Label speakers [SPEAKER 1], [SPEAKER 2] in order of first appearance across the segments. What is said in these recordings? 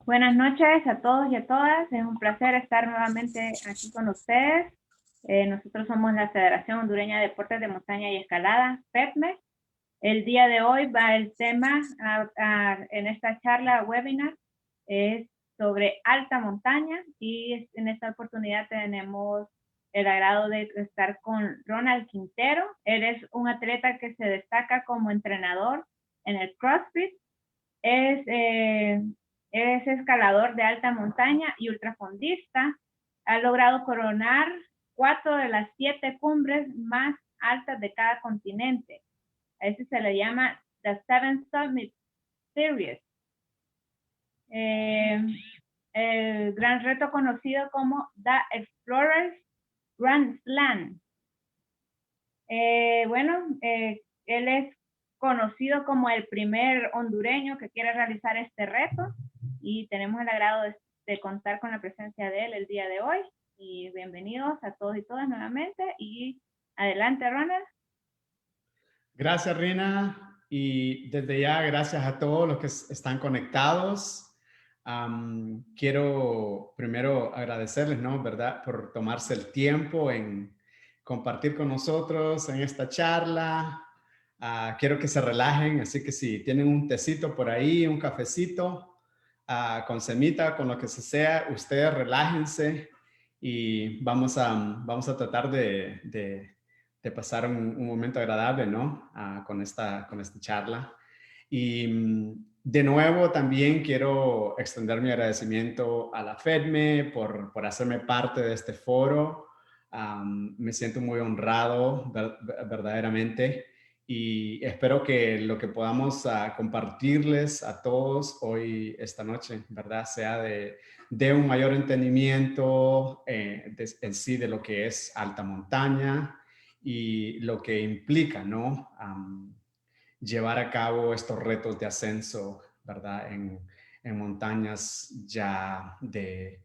[SPEAKER 1] Buenas noches a todos y a todas. Es un placer estar nuevamente aquí con ustedes. Nosotros somos la Federación Hondureña de Deportes de Montaña y Escalada, FEDME. El día de hoy va el tema en esta charla webinar es sobre alta montaña y en esta oportunidad tenemos el agrado de estar con Ronald Quintero. Él es un atleta que se destaca como entrenador en el CrossFit. Es, eh, es escalador de alta montaña y ultrafondista. Ha logrado coronar 4 de las 7 cumbres más altas de cada continente. A ese se le llama The Seven Summit Series. El gran reto conocido como The Explorers Grand Slam. Él es conocido como el primer hondureño que quiere realizar este reto y tenemos el agrado de contar con la presencia de él el día de hoy. Y bienvenidos a todos y todas nuevamente. Y adelante, Ronald.
[SPEAKER 2] Gracias, Rina. Y desde ya, gracias a todos los que están conectados. Quiero primero agradecerles, ¿no? ¿Verdad? Por tomarse el tiempo en compartir con nosotros en esta charla. Quiero que se relajen, así que si tienen un tecito por ahí, un cafecito, con semita, con lo que sea, ustedes relájense y vamos a tratar de pasar un momento agradable, ¿no? Con esta charla. Y de nuevo también quiero extender mi agradecimiento a la FEDME por hacerme parte de este foro. Me siento muy honrado, verdaderamente, y espero que lo que podamos compartirles a todos hoy, esta noche, ¿verdad? Sea de un mayor entendimiento en sí de lo que es alta montaña y lo que implica, ¿no? Llevar a cabo estos retos de ascenso, ¿verdad? En montañas ya de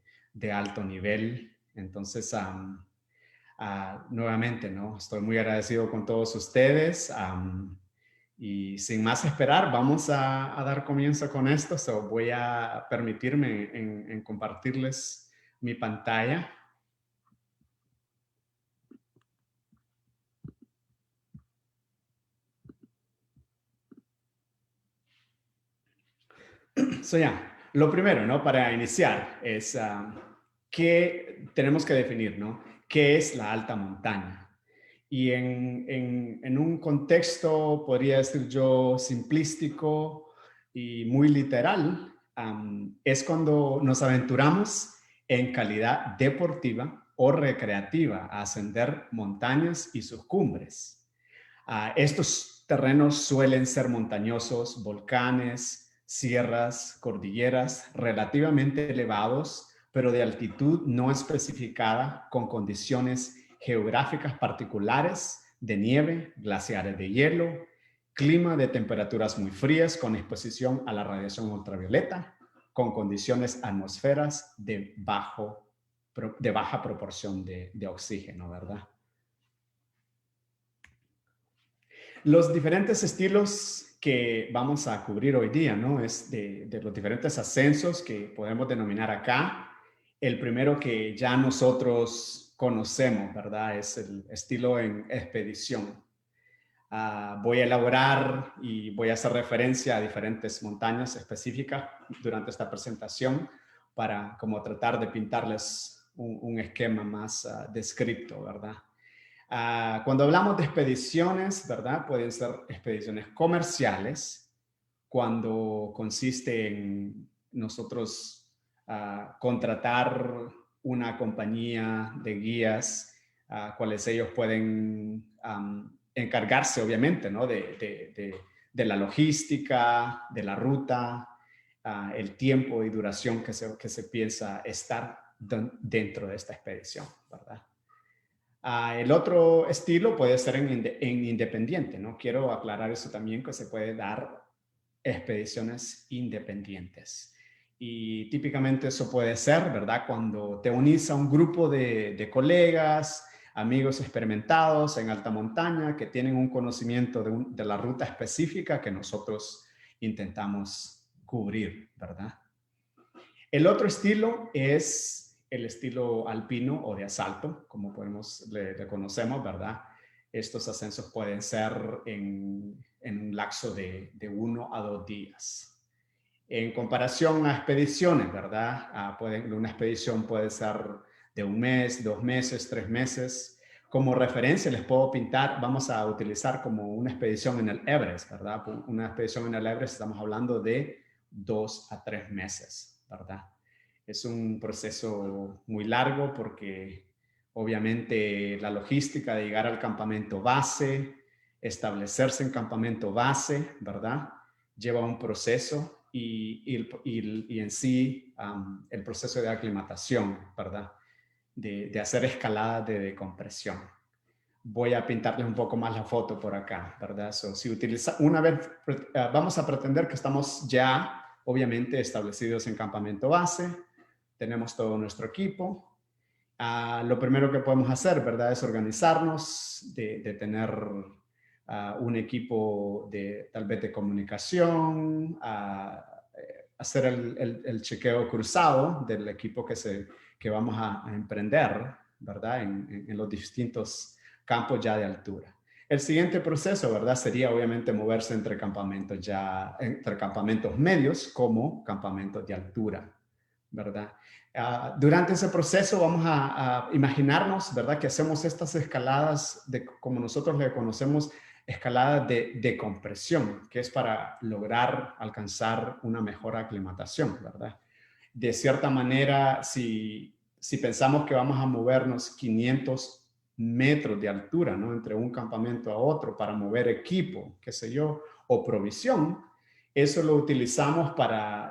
[SPEAKER 2] alto nivel. Entonces, nuevamente, ¿no? Estoy muy agradecido con todos ustedes. Y sin más esperar, vamos a dar comienzo con esto. Voy a permitirme en compartirles mi pantalla. Lo primero, ¿no? Para iniciar es que tenemos que definir, ¿no? ¿Qué es la alta montaña? Y en un contexto, podría decir yo, simplístico y muy literal, es cuando nos aventuramos en calidad deportiva o recreativa a ascender montañas y sus cumbres. Estos terrenos suelen ser montañosos, volcanes, sierras, cordilleras relativamente elevados, pero de altitud no especificada, con condiciones geográficas particulares de nieve, glaciares de hielo, clima de temperaturas muy frías con exposición a la radiación ultravioleta, con condiciones atmosferas de baja proporción de oxígeno, ¿verdad? Los diferentes estilos que vamos a cubrir hoy día, ¿no? Es de los diferentes ascensos que podemos denominar acá. El primero que ya nosotros conocemos, ¿verdad? Es el estilo en expedición. Voy a elaborar y voy a hacer referencia a diferentes montañas específicas durante esta presentación para como tratar de pintarles un esquema más descripto, ¿verdad? Cuando hablamos de expediciones, ¿verdad? Pueden ser expediciones comerciales, cuando consiste en nosotros contratar una compañía de guías, cuales ellos pueden encargarse, obviamente, ¿no? De la logística, de la ruta, el tiempo y duración que se piensa estar dentro de esta expedición, ¿verdad? El otro estilo puede ser en independiente, ¿no? Quiero aclarar eso también, que se puede dar expediciones independientes. Y típicamente eso puede ser, ¿verdad? Cuando te unís a un grupo de colegas, amigos experimentados en alta montaña que tienen un conocimiento de la ruta específica que nosotros intentamos cubrir, ¿verdad? El otro estilo es el estilo alpino o de asalto, como le conocemos, ¿verdad? Estos ascensos pueden ser en un lapso de 1 a 2 días. En comparación a expediciones, ¿verdad? Una expedición puede ser de 1 mes, 2 meses, 3 meses. Como referencia les puedo pintar, vamos a utilizar como una expedición en el Everest, ¿verdad? Una expedición en el Everest estamos hablando de 2 a 3 meses, ¿verdad? Es un proceso muy largo porque obviamente la logística de llegar al campamento base, establecerse en campamento base, ¿verdad? Lleva un proceso y en sí el proceso de aclimatación, ¿verdad? De hacer escaladas de decompresión. Voy a pintarles un poco más la foto por acá, ¿verdad? Vamos a pretender que estamos ya, obviamente, establecidos en campamento base, tenemos todo nuestro equipo. Lo primero que podemos hacer, ¿verdad? Es organizarnos, de tener un equipo tal vez de comunicación, hacer el chequeo cruzado del equipo que vamos a emprender, ¿verdad? En los distintos campos ya de altura. El siguiente proceso, ¿verdad? Sería obviamente moverse entre campamentos medios como campamentos de altura, ¿verdad? Durante ese proceso vamos a imaginarnos, ¿verdad? Que hacemos estas escaladas como nosotros le conocemos, escaladas de compresión, que es para lograr alcanzar una mejor aclimatación, ¿verdad? De cierta manera, si pensamos que vamos a movernos 500 metros de altura, ¿no? Entre un campamento a otro para mover equipo, qué sé yo, o provisión, eso lo utilizamos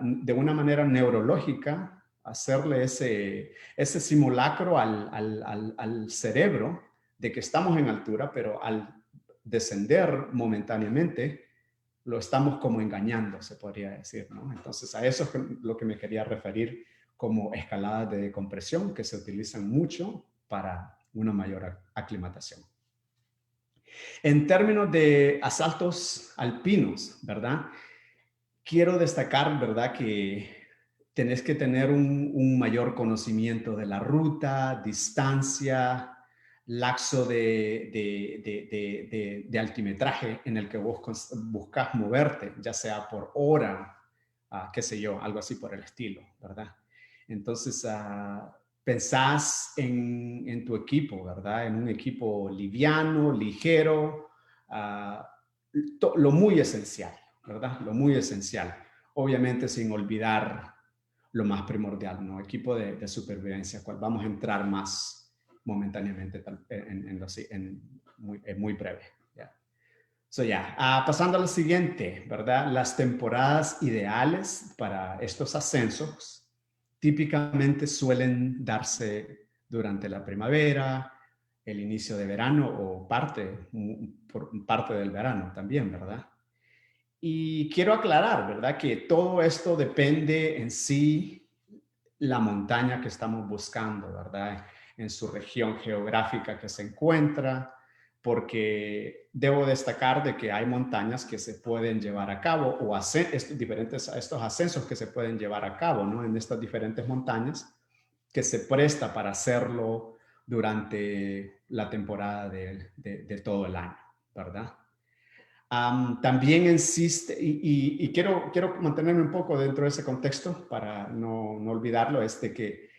[SPEAKER 2] de una manera neurológica, hacerle ese simulacro al cerebro de que estamos en altura, pero al descender momentáneamente, lo estamos como engañando, se podría decir, ¿no? Entonces, a eso es lo que me quería referir como escaladas de decompresión que se utilizan mucho para una mayor aclimatación. En términos de asaltos alpinos, ¿verdad? Quiero destacar, ¿verdad? Que tenés que tener un mayor conocimiento de la ruta, distancia, lapso de altimetraje en el que vos buscas moverte, ya sea por hora, qué sé yo, algo así por el estilo, ¿verdad? Entonces, pensás en tu equipo, ¿verdad? En un equipo liviano, ligero, lo muy esencial, ¿verdad? Lo muy esencial. Obviamente sin olvidar lo más primordial, ¿no? Equipo de supervivencia, cual vamos a entrar más momentáneamente en muy breve. ¿Ya? Pasando a lo siguiente, ¿verdad? Las temporadas ideales para estos ascensos típicamente suelen darse durante la primavera, el inicio de verano o parte del verano también, ¿verdad? Y quiero aclarar, ¿verdad? Que todo esto depende en sí la montaña que estamos buscando, ¿verdad? En su región geográfica que se encuentra, porque debo destacar de que hay montañas que se pueden llevar a cabo o estos ascensos que se pueden llevar a cabo, ¿no? En estas diferentes montañas que se presta para hacerlo durante la temporada de todo el año, ¿verdad? También insiste, y quiero mantenerme un poco dentro de ese contexto para no olvidarlo, es de que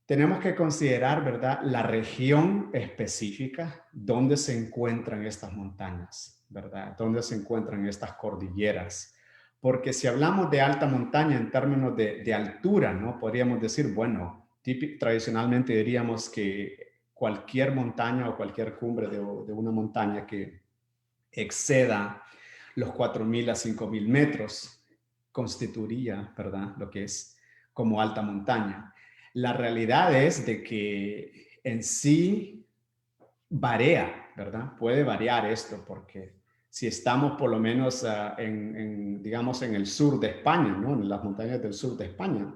[SPEAKER 2] tenemos que considerar, ¿verdad?, la región específica donde se encuentran estas montañas, ¿verdad? Donde se encuentran estas cordilleras. Porque si hablamos de alta montaña en términos de altura, ¿no? Podríamos decir, bueno, tradicionalmente diríamos que cualquier montaña o cualquier cumbre de una montaña que exceda los 4.000 a 5.000 metros, constituiría, ¿verdad?, lo que es como alta montaña. La realidad es de que en sí varía, ¿verdad? Puede variar esto porque si estamos por lo menos digamos, en el sur de España, ¿no? En las montañas del sur de España.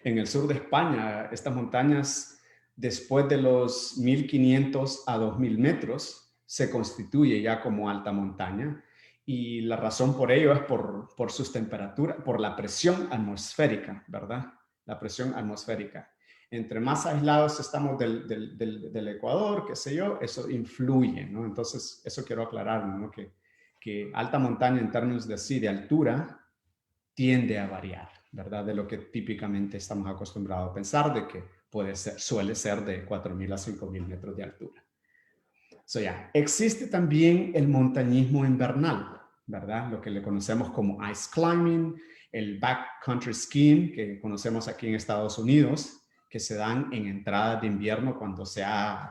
[SPEAKER 2] En el sur de España, estas montañas, después de los 1.500 a 2.000 metros, se constituye ya como alta montaña. Y la razón por ello es por sus temperaturas, por la presión atmosférica, ¿verdad? la presión atmosférica. Entre más aislados estamos del Ecuador, qué sé yo, eso influye, ¿no? Entonces, eso quiero aclarar, ¿no? Que alta montaña en términos de altura tiende a variar, ¿verdad? De lo que típicamente estamos acostumbrados a pensar, de que suele ser de 4.000 a 5.000 metros de altura. So, existe también el montañismo invernal, ¿verdad? Lo que le conocemos como ice climbing, el backcountry skiing, que conocemos aquí en Estados Unidos, que se dan en entradas de invierno cuando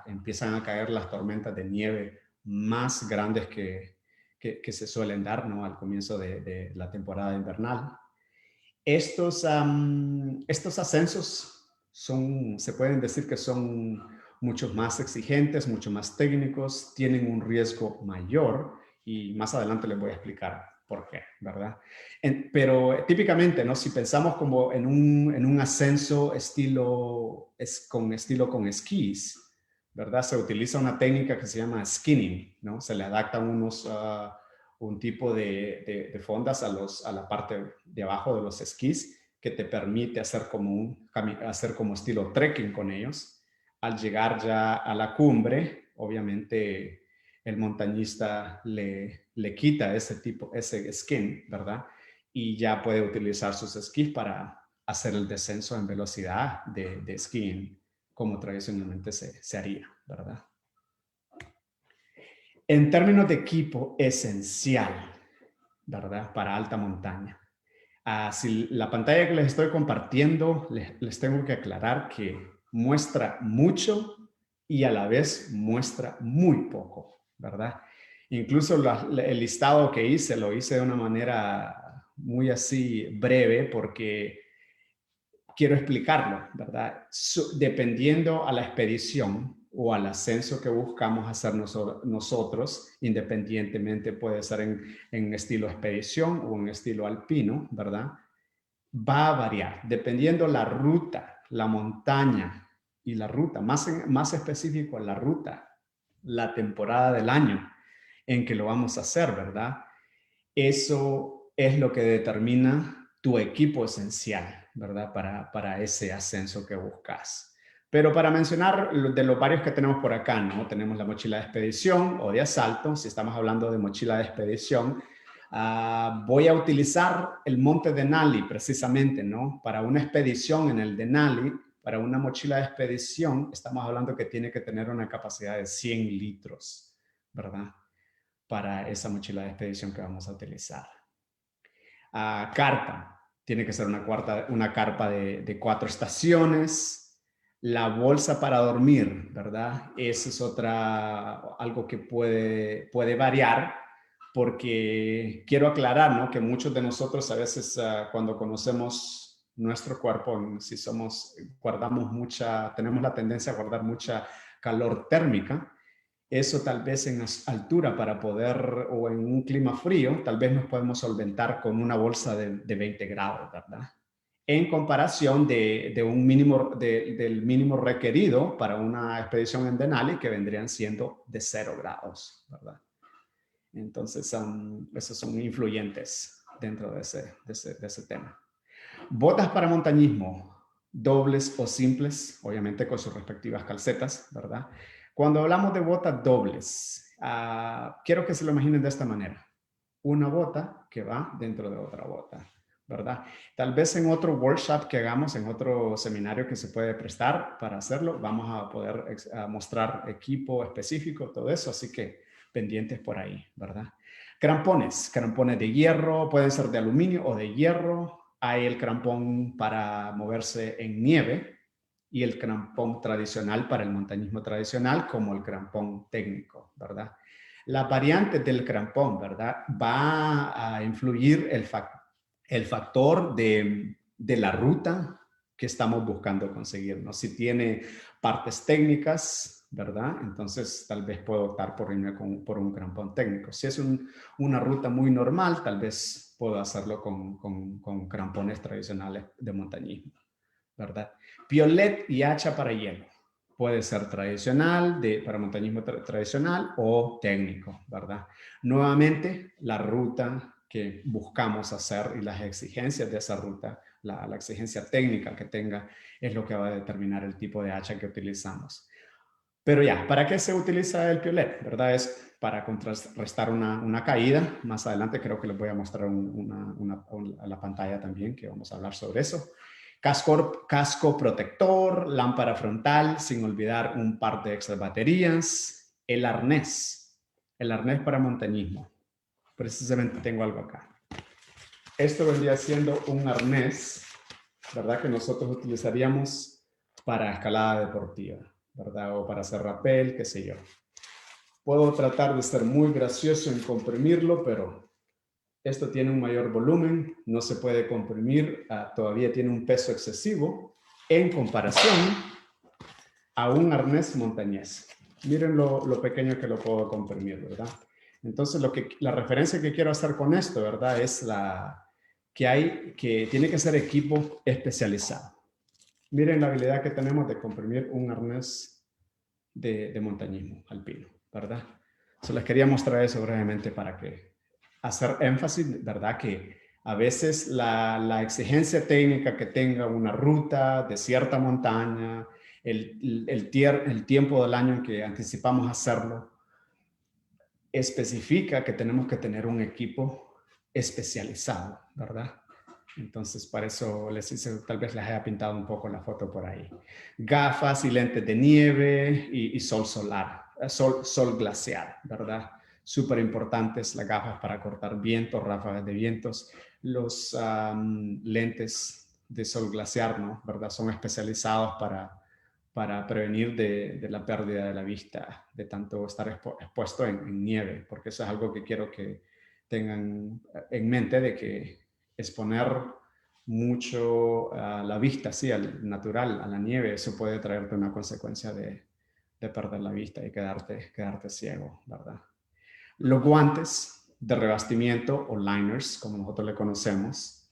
[SPEAKER 2] empiezan a caer las tormentas de nieve más grandes que se suelen dar, ¿no? Al comienzo de la temporada invernal. Estos ascensos se pueden decir que son mucho más exigentes, mucho más técnicos, tienen un riesgo mayor y más adelante les voy a explicar por qué, ¿verdad? Pero típicamente, ¿no? Si pensamos como en un ascenso con esquís, ¿verdad? Se utiliza una técnica que se llama skinning, ¿no? Se le adaptan un tipo de fondas a la parte de abajo de los esquís que te permite hacer como estilo trekking con ellos. Al llegar ya a la cumbre, obviamente el montañista le quita ese skin, ¿verdad? Y ya puede utilizar sus esquís para hacer el descenso en velocidad de skiing, como tradicionalmente se haría, ¿verdad? En términos de equipo esencial, ¿verdad? Para alta montaña. Si la pantalla que les estoy compartiendo, les tengo que aclarar que muestra mucho y a la vez muestra muy poco, ¿verdad? Incluso el listado que hice, lo hice de una manera muy así breve porque quiero explicarlo, ¿verdad? Dependiendo a la expedición o al ascenso que buscamos hacer nosotros, independientemente puede ser en estilo expedición o en estilo alpino, ¿verdad? Va a variar, dependiendo la ruta, la montaña y la ruta, más específico la ruta, la temporada del año en que lo vamos a hacer, ¿verdad? Eso es lo que determina tu equipo esencial, ¿verdad? Para ese ascenso que buscas. Pero para mencionar de los varios que tenemos por acá, ¿no? Tenemos la mochila de expedición o de asalto. Si estamos hablando de mochila de expedición, voy a utilizar el monte Denali precisamente, ¿no? Para una expedición en el Denali, para una mochila de expedición, estamos hablando que tiene que tener una capacidad de 100 litros, ¿verdad? Para esa mochila de expedición que vamos a utilizar. Carpa. Tiene que ser una carpa de 4 estaciones. La bolsa para dormir, ¿verdad? Eso es algo que puede variar porque quiero aclarar, ¿no? Que muchos de nosotros a veces cuando conocemos nuestro cuerpo, si tenemos la tendencia a guardar mucha calor térmica. Eso tal vez en altura o en un clima frío, tal vez nos podemos solventar con una bolsa de 20 grados, ¿verdad? En comparación del mínimo requerido para una expedición en Denali, que vendrían siendo de 0 grados, ¿verdad? Entonces, esos son influyentes dentro de ese tema. Botas para montañismo, dobles o simples, obviamente con sus respectivas calcetas, ¿verdad? Cuando hablamos de botas dobles, quiero que se lo imaginen de esta manera. Una bota que va dentro de otra bota, ¿verdad? Tal vez en otro workshop que hagamos, en otro seminario que se puede prestar para hacerlo, vamos a poder mostrar equipo específico, todo eso, así que pendientes por ahí, ¿verdad? Crampones de hierro, pueden ser de aluminio o de hierro. Hay el crampón para moverse en nieve y el crampón tradicional para el montañismo tradicional, como el crampón técnico, ¿verdad? Las variantes del crampón, ¿verdad? Va a influir el factor de la ruta que estamos buscando conseguir, ¿no? Si tiene partes técnicas, ¿verdad? Entonces tal vez puedo optar por irme por un crampón técnico. Si es una ruta muy normal, tal vez puedo hacerlo con crampones tradicionales de montañismo, ¿verdad? Piolet y hacha para hielo. Puede ser tradicional, para montañismo tradicional o técnico, ¿verdad? Nuevamente, la ruta que buscamos hacer y las exigencias de esa ruta la exigencia técnica que tenga es lo que va a determinar el tipo de hacha que utilizamos. Pero ya, ¿para qué se utiliza el piolet? ¿Verdad? Es para contrarrestar una caída. Más adelante creo que les voy a mostrar a la pantalla también, que vamos a hablar sobre eso. Casco protector, lámpara frontal, sin olvidar un par de extra baterías. El arnés para montañismo. Precisamente tengo algo acá. Esto vendría siendo un arnés, ¿verdad? Que nosotros utilizaríamos para escalada deportiva, ¿verdad? O para hacer rappel, qué sé yo. Puedo tratar de ser muy gracioso en comprimirlo, pero esto tiene un mayor volumen, no se puede comprimir, todavía tiene un peso excesivo en comparación a un arnés montañés. Miren lo pequeño que lo puedo comprimir, ¿verdad? Entonces, la referencia que quiero hacer con esto, ¿verdad? Es que tiene que ser equipo especializado. Miren la habilidad que tenemos de comprimir un arnés de montañismo alpino, ¿verdad? Se les quería mostrar eso brevemente para que hacer énfasis, ¿verdad? Que a veces la exigencia técnica que tenga una ruta de cierta montaña, el tiempo del año en que anticipamos hacerlo, especifica que tenemos que tener un equipo especializado, ¿verdad? Entonces, para eso tal vez les haya pintado un poco la foto por ahí. Gafas y lentes de nieve y sol solar, sol glacial, ¿verdad? Súper importantes las gafas para cortar vientos, ráfagas de vientos. Los lentes de sol glaciar, ¿no? ¿Verdad? Son especializados para prevenir de la pérdida de la vista, de tanto estar expuesto en nieve, porque eso es algo que quiero que tengan en mente, de que exponer mucho a la vista, sí, al natural, a la nieve, eso puede traerte una consecuencia de perder la vista y quedarte ciego, ¿verdad? Los guantes de revestimiento o liners, como nosotros le conocemos,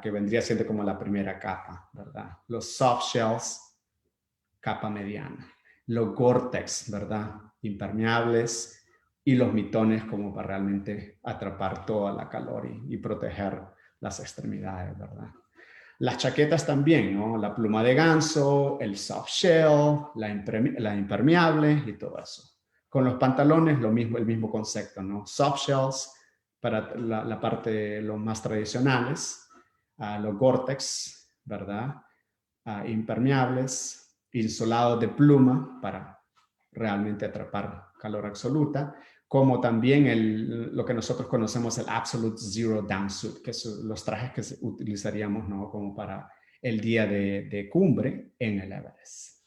[SPEAKER 2] que vendría siendo como la primera capa, ¿verdad? Los soft shells, capa mediana. Los Gore-Tex, ¿verdad? Impermeables, y los mitones como para realmente atrapar toda la calor y proteger las extremidades, ¿verdad? Las chaquetas también, ¿no? La pluma de ganso, el soft shell, la impermeable y todo eso. Con los pantalones lo mismo, el mismo concepto, ¿no? Soft shells para la parte, los más tradicionales, los Gore-Tex, ¿verdad? Impermeables, insolados de pluma para realmente atrapar calor absoluta, como también lo que nosotros conocemos el Absolute Zero Downsuit, que son los trajes que utilizaríamos, ¿no? Como para el día de cumbre en el Everest.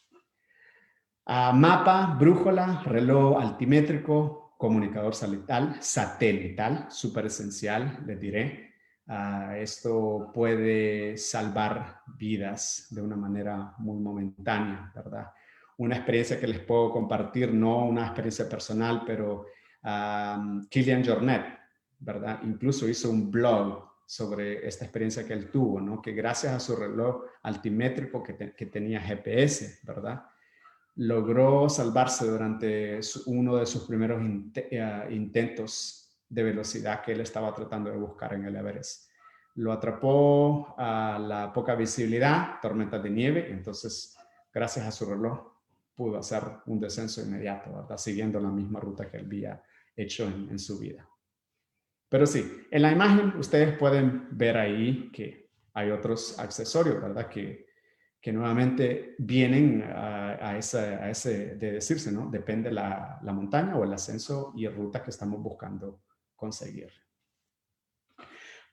[SPEAKER 2] Mapa, brújula, reloj altimétrico, comunicador satelital, súper esencial, les diré. Esto puede salvar vidas de una manera muy momentánea, ¿verdad? Una experiencia que les puedo compartir, no una experiencia personal, pero Kilian Jornet, ¿verdad? Incluso hizo un blog sobre esta experiencia que él tuvo, ¿no? Que gracias a su reloj altimétrico que tenía GPS, ¿verdad? Logró salvarse durante uno de sus primeros intentos de velocidad que él estaba tratando de buscar en el Everest. Lo atrapó a la poca visibilidad, tormentas de nieve, y entonces, gracias a su reloj, pudo hacer un descenso inmediato, ¿verdad? Siguiendo la misma ruta que él había hecho en su vida. Pero sí, en la imagen ustedes pueden ver ahí que hay otros accesorios, ¿verdad? Que nuevamente vienen a ese de decirse, ¿no? Depende la montaña o el ascenso y ruta que estamos buscando conseguir.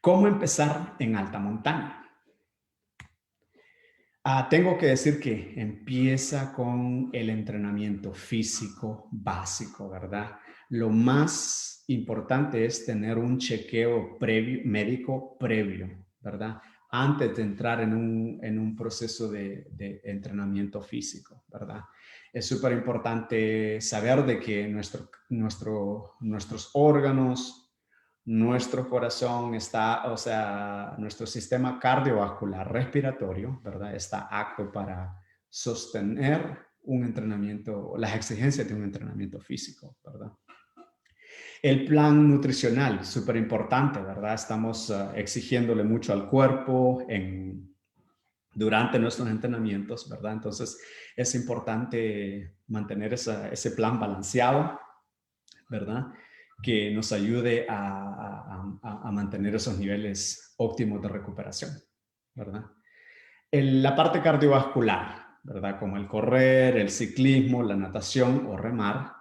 [SPEAKER 2] ¿Cómo empezar en alta montaña? Tengo que decir que empieza con el entrenamiento físico básico, ¿verdad? Lo más importante es tener un chequeo médico previo, ¿verdad? Antes de entrar en un proceso de entrenamiento físico, ¿verdad? Es súper importante saber de que nuestros órganos, nuestro corazón está, o sea, nuestro sistema cardiovascular respiratorio, ¿verdad? Está apto para sostener un entrenamiento, las exigencias de un entrenamiento físico, ¿verdad? El plan nutricional, súper importante, ¿verdad? Estamos exigiéndole mucho al cuerpo en durante nuestros entrenamientos, ¿verdad? Entonces, es importante mantener ese plan balanceado, ¿verdad? Que nos ayude a mantener esos niveles óptimos de recuperación, ¿verdad? La parte cardiovascular, ¿verdad? Como el correr, el ciclismo, la natación o remar,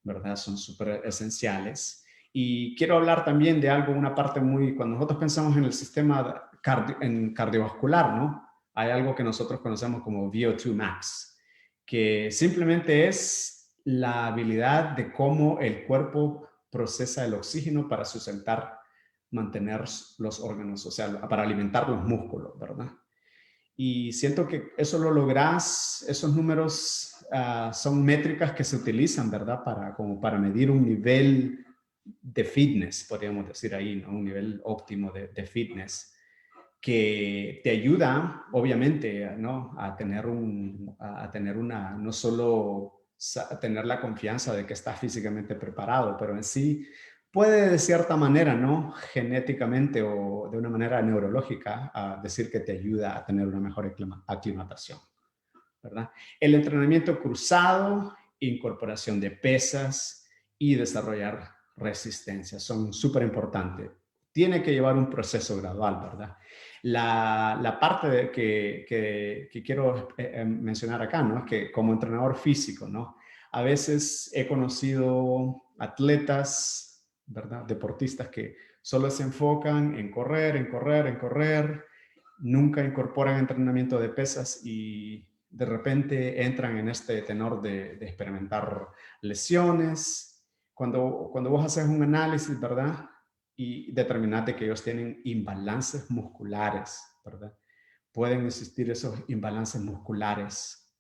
[SPEAKER 2] ¿verdad? Son súper esenciales. Y quiero hablar también de algo, una parte muy, cuando nosotros pensamos en el sistema cardiovascular, ¿no? Hay algo que nosotros conocemos como VO2 max, que simplemente es la habilidad de cómo el cuerpo procesa el oxígeno para sustentar, mantener los órganos, o sea, para alimentar los músculos, ¿verdad? Y siento que eso lo logras, esos números son métricas que se utilizan, ¿verdad? Como para medir un nivel de fitness, podríamos decir ahí, ¿no? Un nivel óptimo de fitness que te ayuda, obviamente, ¿no? A tener una, no solo tener la confianza de que estás físicamente preparado, pero en sí puede de cierta manera, ¿no? Genéticamente o de una manera neurológica, a decir que te ayuda a tener una mejor aclimatación, ¿verdad? El entrenamiento cruzado, incorporación de pesas y desarrollar resistencia son súper importantes. Tiene que llevar un proceso gradual, ¿verdad? La parte que quiero mencionar acá, ¿no? Es que como entrenador físico, ¿no? A veces he conocido atletas, ¿verdad? Deportistas que solo se enfocan en correr, en correr, en correr, nunca incorporan entrenamiento de pesas y de repente entran en este tenor de experimentar lesiones. Cuando vos haces un análisis, ¿verdad? Y determinate que ellos tienen imbalances musculares, ¿verdad? Pueden existir esos imbalances musculares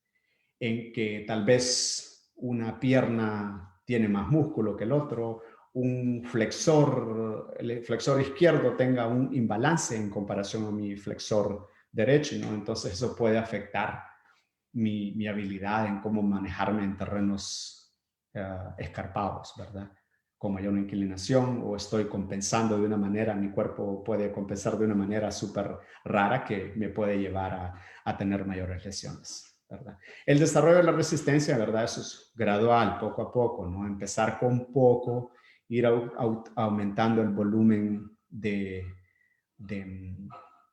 [SPEAKER 2] en que tal vez una pierna tiene más músculo que el otro, el flexor izquierdo tenga un imbalance en comparación a mi flexor derecho, ¿no? Entonces eso puede afectar mi habilidad en cómo manejarme en terrenos escarpados, ¿verdad? Como hay una inclinación o estoy compensando de una manera, mi cuerpo puede compensar de una manera súper rara que me puede llevar a tener mayores lesiones, ¿verdad? El desarrollo de la resistencia, ¿verdad? Eso es gradual, poco a poco, ¿no? Empezar con poco, ir aumentando el volumen de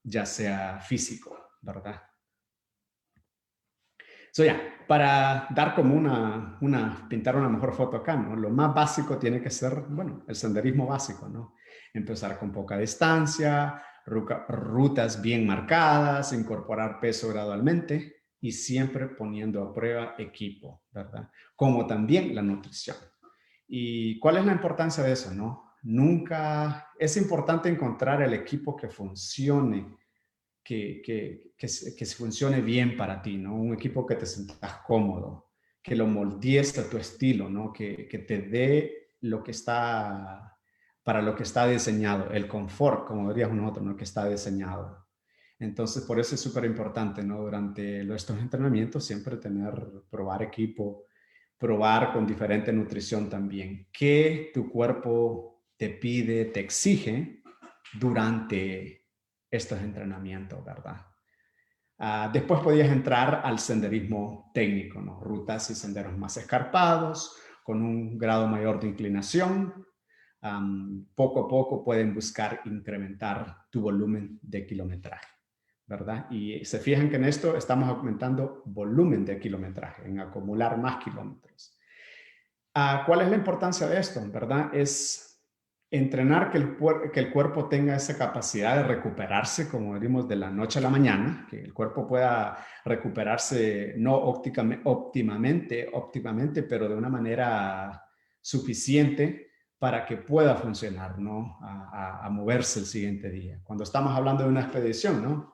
[SPEAKER 2] ya sea físico, ¿verdad? Ya, para dar como pintar una mejor foto acá, ¿no? Lo más básico tiene que ser, bueno, el senderismo básico, ¿no? Empezar con poca distancia, rutas bien marcadas, incorporar peso gradualmente y siempre poniendo a prueba equipo, ¿verdad? Como también la nutrición. ¿Y cuál es la importancia de eso, no? Nunca, es importante encontrar el equipo que funcione que se funcione bien para ti, ¿no? Un equipo que te sientas cómodo, que lo moldees a tu estilo, ¿no? Que te dé lo que está, para lo que está diseñado, el confort, como diríamos nosotros, ¿no? Que está diseñado. Entonces, por eso es súper importante, ¿no? Durante estos entrenamientos siempre probar equipo, probar con diferente nutrición también, que tu cuerpo te pide, te exige durante estos entrenamientos, ¿verdad? Después podías entrar al senderismo técnico, ¿no? Rutas y senderos más escarpados, con un grado mayor de inclinación. Poco a poco pueden buscar incrementar tu volumen de kilometraje, ¿verdad? Y se fijan que en esto estamos aumentando volumen de kilometraje, en acumular más kilómetros. ¿Cuál es la importancia de esto? ¿Verdad? Es entrenar que el cuerpo tenga esa capacidad de recuperarse, como decimos, de la noche a la mañana, que el cuerpo pueda recuperarse no óptimamente, pero de una manera suficiente para que pueda funcionar, ¿no? A moverse el siguiente día. Cuando estamos hablando de una expedición, ¿no?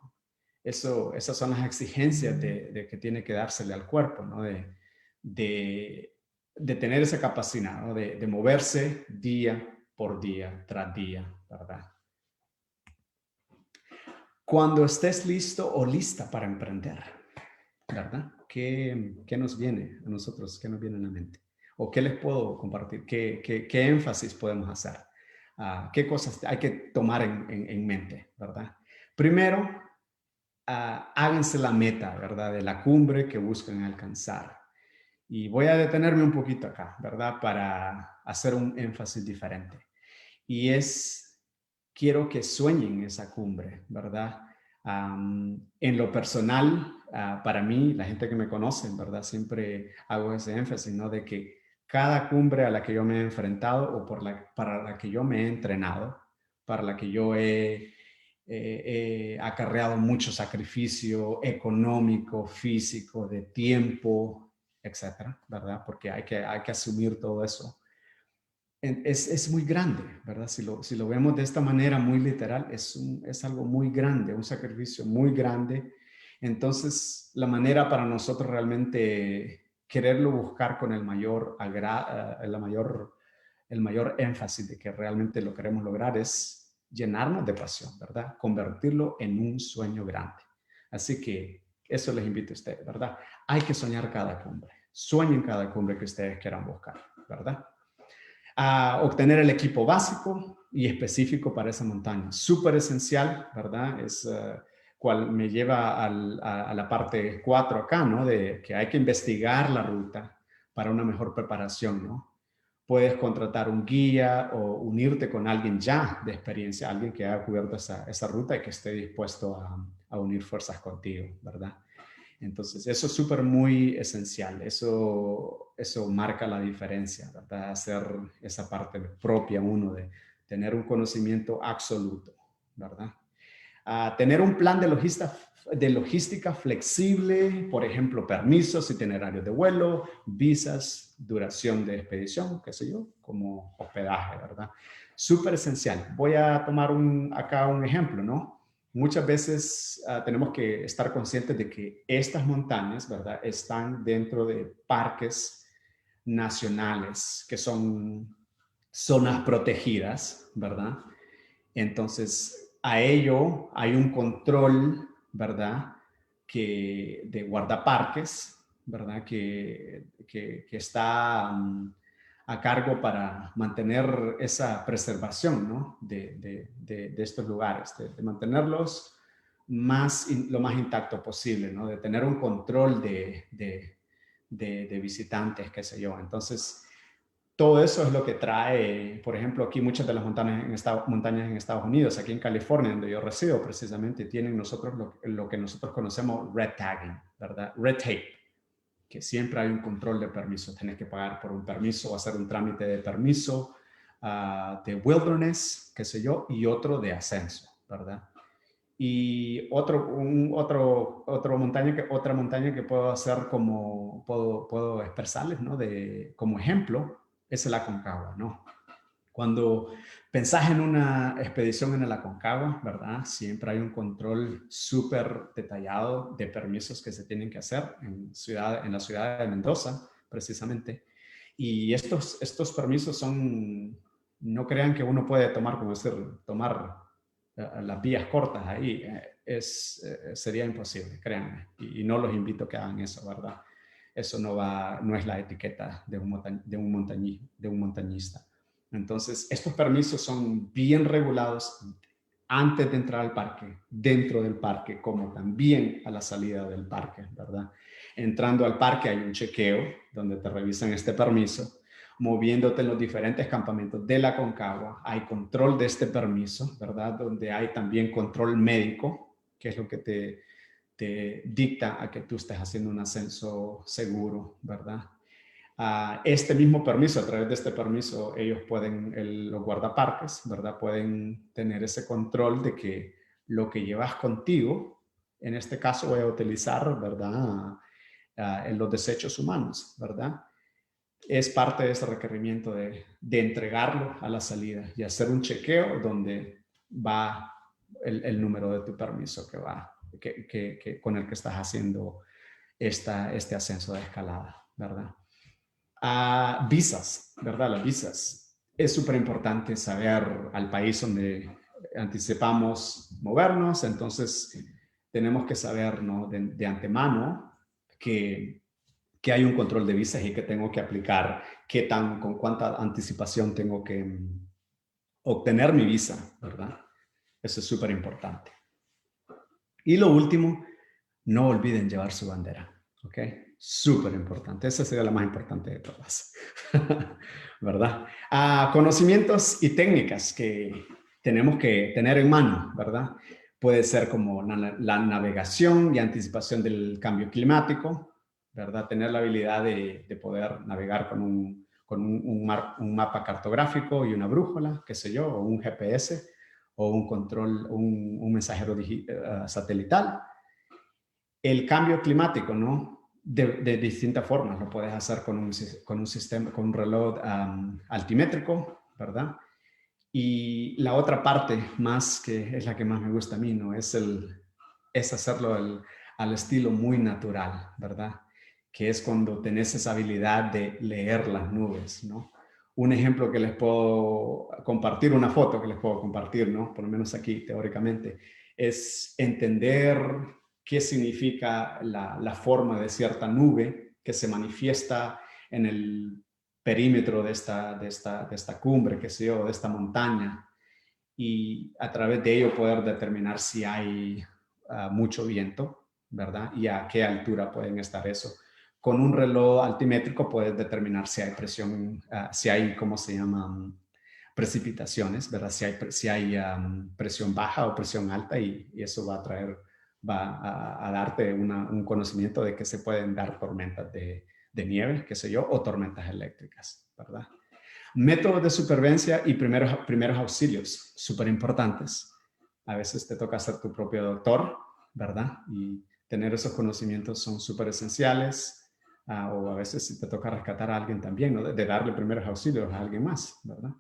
[SPEAKER 2] Esas son las exigencias de que tiene que dársele al cuerpo, ¿no? De tener esa capacidad, ¿no? De moverse día por día, tras día, ¿verdad? Cuando estés listo o lista para emprender, ¿verdad? ¿Qué nos viene a nosotros? ¿Qué nos viene a la mente? ¿O qué les puedo compartir? ¿Qué énfasis podemos hacer? ¿Qué cosas hay que tomar en mente, ¿verdad? Primero, háganse la meta, ¿verdad? De la cumbre que buscan alcanzar. Y voy a detenerme un poquito acá, ¿verdad? Para hacer un énfasis diferente. Y quiero que sueñen esa cumbre, ¿verdad? En lo personal, para mí, la gente que me conoce, ¿verdad? Siempre hago ese énfasis, ¿no? De que cada cumbre a la que yo me he enfrentado o para la que yo me he entrenado, para la que yo he acarreado mucho sacrificio económico, físico, de tiempo, etcétera, ¿verdad? Porque hay que asumir todo eso. Es muy grande, ¿verdad? Si lo vemos de esta manera muy literal, es algo muy grande, un sacrificio muy grande. Entonces, la manera para nosotros realmente quererlo buscar con el mayor énfasis de que realmente lo queremos lograr es llenarnos de pasión, ¿verdad? Convertirlo en un sueño grande. Así que eso les invito a ustedes, ¿verdad? Hay que soñar cada cumbre. Sueñen cada cumbre que ustedes quieran buscar, ¿verdad? A obtener el equipo básico y específico para esa montaña. Súper esencial, ¿verdad? Cual me lleva a la parte 4 acá, ¿no? De que hay que investigar la ruta para una mejor preparación, ¿no? Puedes contratar un guía o unirte con alguien ya de experiencia, alguien que haya cubierto esa ruta y que esté dispuesto a unir fuerzas contigo, ¿verdad? Entonces, eso es súper muy esencial. Eso marca la diferencia, ¿verdad? Hacer esa parte propia uno de tener un conocimiento absoluto, ¿verdad? Tener un plan de logística flexible, por ejemplo, permisos, itinerarios de vuelo, visas, duración de expedición, qué sé yo, como hospedaje, ¿verdad? Súper esencial. Voy a tomar acá un ejemplo, ¿no? Muchas veces tenemos que estar conscientes de que estas montañas, ¿verdad? Están dentro de parques nacionales, que son zonas protegidas, ¿verdad? Entonces, a ello hay un control, ¿verdad? De guardaparques, ¿verdad? Que está a cargo para mantener esa preservación, ¿no? De estos lugares, de mantenerlos lo más intacto posible, ¿no? De tener un control de visitantes, qué sé yo. Entonces, todo eso es lo que trae, por ejemplo, aquí muchas de las montañas en Estados Unidos, aquí en California, donde yo resido, precisamente tienen nosotros lo que nosotros conocemos red tagging, ¿verdad? Red tape, que siempre hay un control de permiso. Tienes que pagar por un permiso o hacer un trámite de permiso de wilderness, qué sé yo, y otro de ascenso, ¿verdad? Y otra montaña que puedo hacer puedo expresarles, ¿no? Como ejemplo, es el Aconcagua, ¿no? Cuando pensás en una expedición en el Aconcagua, ¿verdad? Siempre hay un control súper detallado de permisos que se tienen que hacer en la ciudad de Mendoza, precisamente. Y estos permisos no crean que uno puede tomar las vías cortas ahí. Sería imposible, créanme. Y no los invito a que hagan eso, ¿verdad? Eso no es la etiqueta de un montañista. Entonces, estos permisos son bien regulados antes de entrar al parque, dentro del parque, como también a la salida del parque, ¿verdad? Entrando al parque hay un chequeo donde te revisan este permiso. Moviéndote en los diferentes campamentos de la Aconcagua, hay control de este permiso, ¿verdad? Donde hay también control médico, que es lo que te dicta a que tú estés haciendo un ascenso seguro, ¿verdad? Este mismo permiso, a través de este permiso, ellos los guardaparques, ¿verdad? Pueden tener ese control de que lo que llevas contigo, en este caso voy a utilizar, ¿verdad? En los desechos humanos, ¿verdad? Es parte de ese requerimiento de entregarlo a la salida y hacer un chequeo donde va el número de tu permiso con el que estás haciendo este ascenso de escalada, ¿verdad? Visas, ¿verdad? Las visas. Es súper importante saber al país donde anticipamos movernos, entonces tenemos que saber, ¿no? de antemano que hay un control de visas y que tengo que aplicar, con cuánta anticipación tengo que obtener mi visa, ¿verdad? Eso es súper importante. Y lo último, no olviden llevar su bandera, ¿ok? Súper importante. Esa sería la más importante de todas, ¿verdad? Conocimientos y técnicas que tenemos que tener en mano, ¿verdad? Puede ser como la navegación y anticipación del cambio climático, ¿verdad? Tener la habilidad de poder navegar con un mapa cartográfico y una brújula, qué sé yo, o un GPS, o un control, un mensajero satelital. El cambio climático, ¿no? De distintas formas. Lo puedes hacer con un sistema, con un reloj altimétrico, ¿verdad? Y la otra parte más, que es la que más me gusta a mí, ¿no? Es hacerlo al estilo muy natural, ¿verdad? Que es cuando tenés esa habilidad de leer las nubes, ¿no? Un ejemplo que les puedo compartir, una foto que les puedo compartir, ¿no? Por lo menos aquí, teóricamente, es entender qué significa la forma de cierta nube que se manifiesta en el perímetro de esta cumbre, qué sé yo, de esta montaña, y a través de ello poder determinar si hay mucho viento, ¿verdad? Y a qué altura pueden estar eso. Con un reloj altimétrico puedes determinar si hay presión, si hay, ¿cómo se llama? Precipitaciones, ¿verdad? Si hay presión baja o presión alta, y eso va a darte un conocimiento de que se pueden dar tormentas de nieve, qué sé yo, o tormentas eléctricas, ¿verdad? Métodos de supervivencia y primeros auxilios, súper importantes. A veces te toca ser tu propio doctor, ¿verdad? Y tener esos conocimientos son súper esenciales. O a veces si te toca rescatar a alguien también, ¿no? De darle primeros auxilios a alguien más, ¿verdad?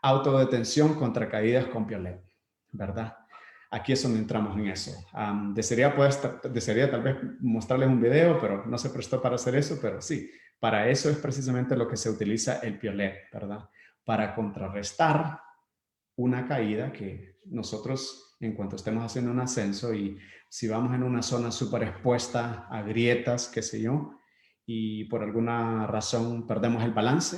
[SPEAKER 2] Autodetención contra caídas con piolet, ¿verdad? Aquí es donde entramos en eso. Desearía tal vez mostrarles un video, pero no se prestó para hacer eso, pero sí, para eso es precisamente lo que se utiliza el piolet, ¿verdad? Para contrarrestar una caída que nosotros, en cuanto estemos haciendo un ascenso y si vamos en una zona súper expuesta a grietas, qué sé yo, y por alguna razón perdemos el balance,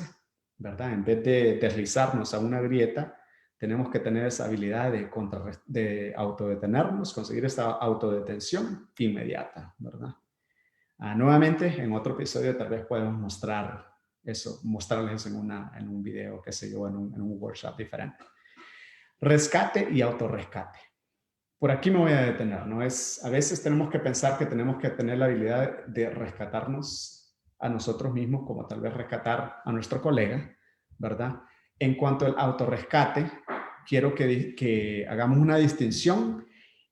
[SPEAKER 2] ¿verdad? En vez de deslizarnos a una grieta, tenemos que tener esa habilidad de autodetenernos, conseguir esta autodetención inmediata, ¿verdad? Nuevamente, en otro episodio tal vez podemos mostrarles eso en un video, qué sé yo, en un workshop diferente. Rescate y autorrescate. Por aquí me voy a detener, ¿no? A veces tenemos que pensar que tenemos que tener la habilidad de rescatarnos a nosotros mismos, como tal vez rescatar a nuestro colega, ¿verdad? En cuanto al autorrescate, quiero que hagamos una distinción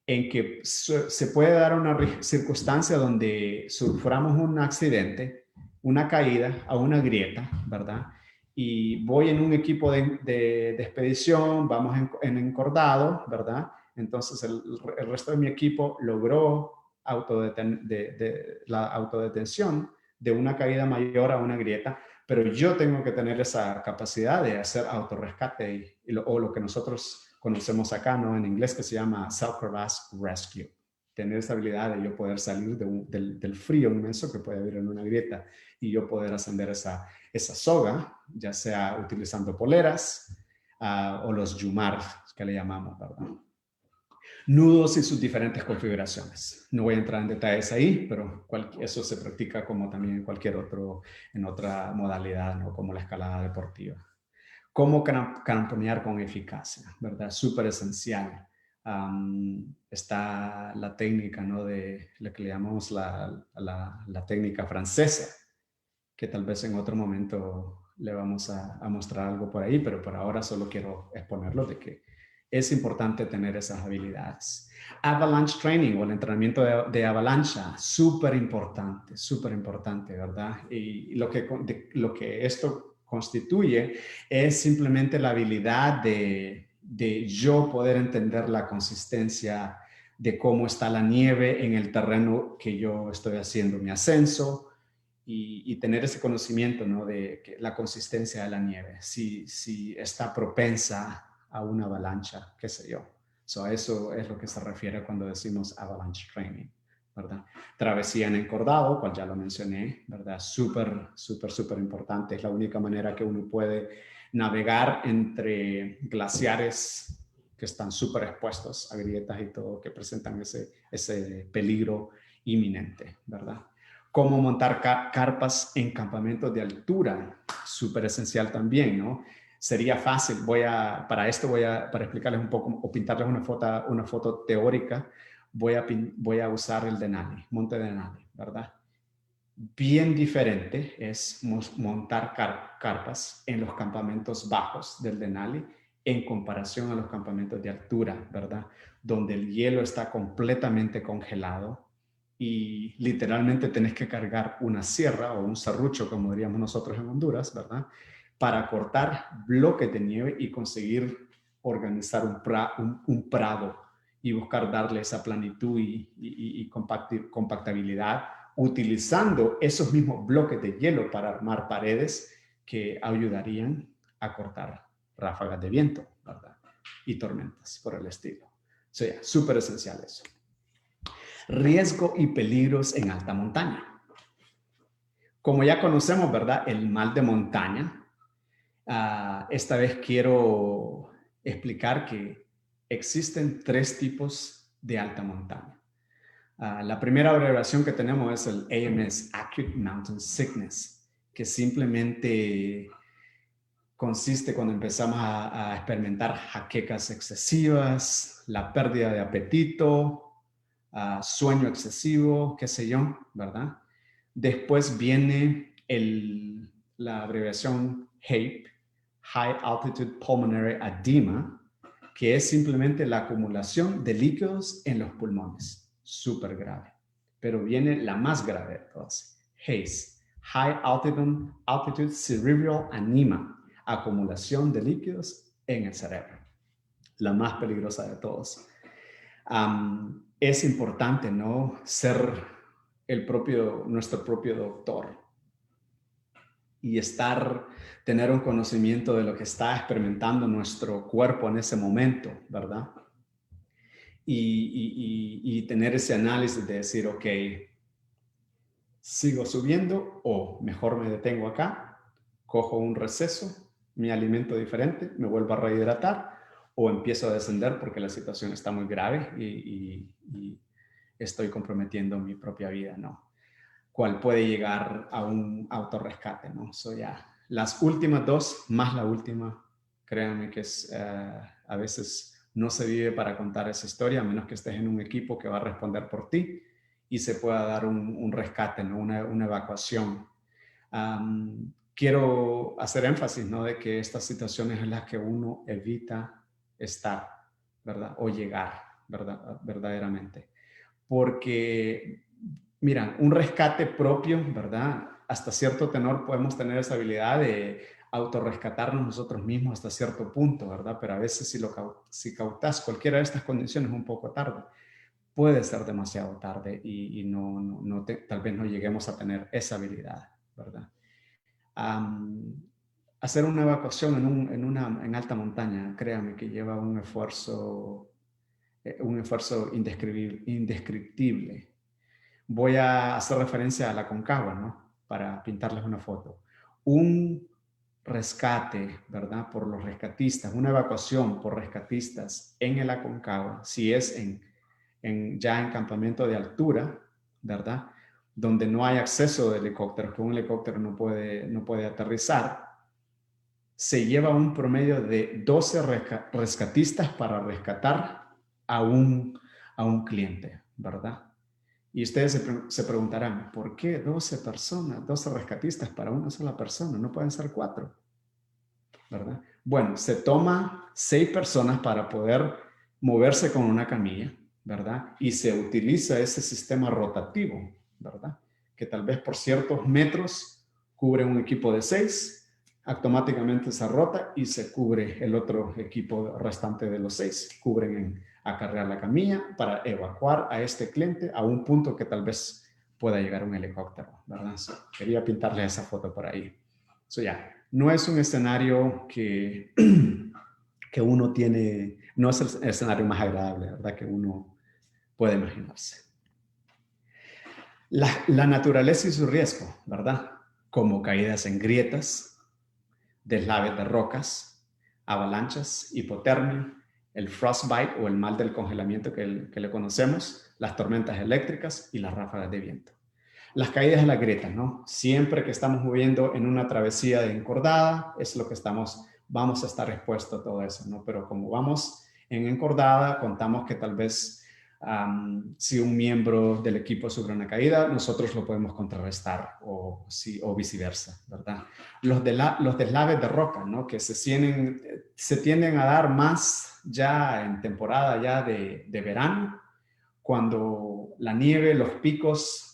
[SPEAKER 2] en que se puede dar una circunstancia donde suframos un accidente, una caída a una grieta, ¿verdad? Y voy en un equipo de expedición, vamos en encordado, ¿verdad? Entonces el resto de mi equipo logró la autodetención de una caída mayor a una grieta, pero yo tengo que tener esa capacidad de hacer autorrescate o lo que nosotros conocemos acá, ¿no? En inglés, que se llama self-crevasse rescue. Tener esa habilidad de yo poder salir del frío inmenso que puede haber en una grieta y yo poder ascender esa soga, ya sea utilizando poleras o los yumar, que le llamamos, ¿verdad? Nudos y sus diferentes configuraciones. No voy a entrar en detalles ahí, pero eso se practica como también en otra modalidad, ¿no? Como la escalada deportiva. Cómo cramponear con eficacia, ¿verdad? Súper esencial. Está la técnica, ¿no? De lo que le llamamos la técnica francesa, que tal vez en otro momento le vamos a mostrar algo por ahí, pero por ahora solo quiero exponerlo de que es importante tener esas habilidades. Avalanche training o el entrenamiento de avalancha, súper importante, ¿verdad? Y lo que esto constituye es simplemente la habilidad de yo poder entender la consistencia de cómo está la nieve en el terreno que yo estoy haciendo mi ascenso, y tener ese conocimiento, ¿no? De la consistencia de la nieve, si está propensa a una avalancha, qué sé yo. A eso es lo que se refiere cuando decimos avalanche training, ¿verdad? Travesía en encordado, cual ya lo mencioné, ¿verdad? Súper importante. Es la única manera que uno puede navegar entre glaciares que están súper expuestos a grietas y todo, que presentan ese peligro inminente, ¿verdad? Cómo montar carpas en campamentos de altura, súper esencial también, ¿no? Sería fácil, para explicarles un poco o pintarles una foto teórica, voy a usar el Denali, Monte Denali, ¿verdad? Bien diferente es montar carpas en los campamentos bajos del Denali en comparación a los campamentos de altura, ¿verdad? Donde el hielo está completamente congelado y literalmente tenés que cargar una sierra o un serrucho, como diríamos nosotros en Honduras, ¿verdad? Para cortar bloques de nieve y conseguir organizar un prado y buscar darle esa planitud y compactabilidad, utilizando esos mismos bloques de hielo para armar paredes que ayudarían a cortar ráfagas de viento, ¿verdad? Y tormentas por el estilo. O sea, súper esencial eso. Riesgo y peligros en alta montaña. Como ya conocemos, ¿verdad? El mal de montaña. Esta vez quiero explicar que existen 3 tipos de alta montaña. La primera abreviación que tenemos es el AMS, Acute Mountain Sickness, que simplemente consiste cuando empezamos a experimentar jaquecas excesivas, la pérdida de apetito, sueño excesivo, qué sé yo, ¿verdad? Después viene la abreviación HAPE, High Altitude Pulmonary Edema, que es simplemente la acumulación de líquidos en los pulmones. Súper grave. Pero viene la más grave de todas, HACE, High Altitude Cerebral Edema, acumulación de líquidos en el cerebro. La más peligrosa de todos. Es importante, ¿no? Ser nuestro propio doctor y tener un conocimiento de lo que está experimentando nuestro cuerpo en ese momento, ¿verdad? Y tener ese análisis de decir, ok, sigo subiendo o mejor me detengo acá, cojo un receso, me alimento diferente, me vuelvo a rehidratar o empiezo a descender porque la situación está muy grave y estoy comprometiendo mi propia vida, ¿no? Cual puede llegar a un autorrescate, ¿no? Ya las últimas 2, más la última, créanme que a veces no se vive para contar esa historia, a menos que estés en un equipo que va a responder por ti y se pueda dar un rescate, ¿no? Una evacuación. Quiero hacer énfasis, ¿no? De que estas situaciones en las que uno evita estar, ¿verdad? O llegar, ¿verdad? Verdaderamente. Porque, mira, un rescate propio, ¿verdad? Hasta cierto tenor podemos tener esa habilidad de autorrescatarnos nosotros mismos hasta cierto punto, ¿verdad? Pero a veces si cautas cualquiera de estas condiciones un poco tarde, puede ser demasiado tarde y tal vez no lleguemos a tener esa habilidad, ¿verdad? Hacer una evacuación en alta montaña, créame que lleva un esfuerzo indescriptible. Voy a hacer referencia a la Aconcagua, ¿no? Para pintarles una foto. Un rescate, ¿verdad? Por los rescatistas, una evacuación por rescatistas en el Aconcagua, si es ya en campamento de altura, ¿verdad? Donde no hay acceso de helicópteros, que un helicóptero no puede aterrizar, se lleva un promedio de 12 rescatistas para rescatar a un cliente, ¿verdad? Y ustedes se preguntarán, ¿por qué 12 personas, 12 rescatistas para una sola persona? No pueden ser 4, ¿verdad? Bueno, se toma 6 personas para poder moverse con una camilla, ¿verdad? Y se utiliza ese sistema rotativo, ¿verdad? Que tal vez por ciertos metros cubre un equipo de 6, automáticamente se rota y se cubre el otro equipo restante de los 6. Cubren a cargar la camilla para evacuar a este cliente a un punto que tal vez pueda llegar un helicóptero, ¿verdad? Quería pintarle esa foto por ahí. No es un escenario que uno tiene, no es el escenario más agradable, ¿verdad? Que uno puede imaginarse. La naturaleza y su riesgo, ¿verdad? Como caídas en grietas, deslaves de rocas, avalanchas, hipotermia, el frostbite o el mal del congelamiento que le conocemos, las tormentas eléctricas y las ráfagas de viento. Las caídas de las grietas, ¿no? Siempre que estamos moviendo en una travesía de encordada, es lo que vamos a estar expuestos a todo eso, ¿no? Pero como vamos en encordada, contamos que tal vez si un miembro del equipo sufre una caída, nosotros lo podemos contrarrestar o viceversa, ¿verdad? Los deslaves de roca, ¿no? Que se tienden a dar más ya en temporada ya de verano, cuando la nieve, los picos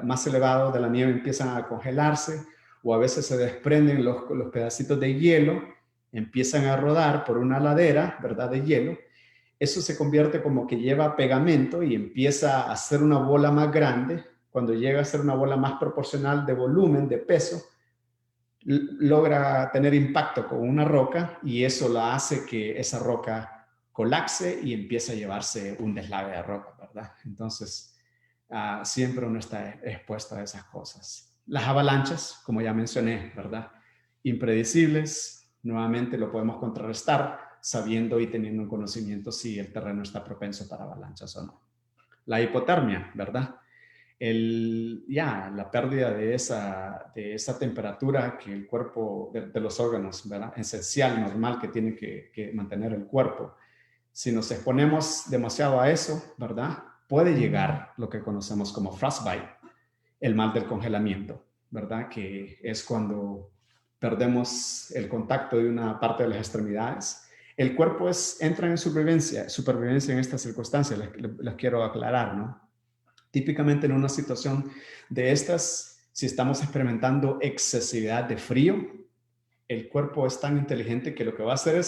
[SPEAKER 2] más elevados de la nieve empiezan a congelarse o a veces se desprenden los pedacitos de hielo, empiezan a rodar por una ladera, ¿verdad? De hielo. Eso se convierte como que lleva pegamento y empieza a hacer una bola más grande. Cuando llega a ser una bola más proporcional de volumen, de peso, logra tener impacto con una roca y eso la hace que esa roca colapse y empiece a llevarse un deslave de roca, ¿verdad? Entonces, siempre uno está expuesto a esas cosas. Las avalanchas, como ya mencioné, ¿verdad? Impredecibles, nuevamente lo podemos contrarrestar sabiendo y teniendo un conocimiento si el terreno está propenso para avalanchas o no. La hipotermia, ¿verdad? La pérdida de esa temperatura que el cuerpo de los órganos, ¿verdad? Esencial, normal que tiene que mantener el cuerpo. Si nos exponemos demasiado a eso, ¿verdad? Puede llegar lo que conocemos como frostbite, el mal del congelamiento, ¿verdad? Que es cuando perdemos el contacto de una parte de las extremidades. El cuerpo entra en supervivencia en estas circunstancias, les quiero aclarar, ¿no? Típicamente en una situación de estas, si estamos experimentando excesividad de frío, el cuerpo es tan inteligente que lo que va a hacer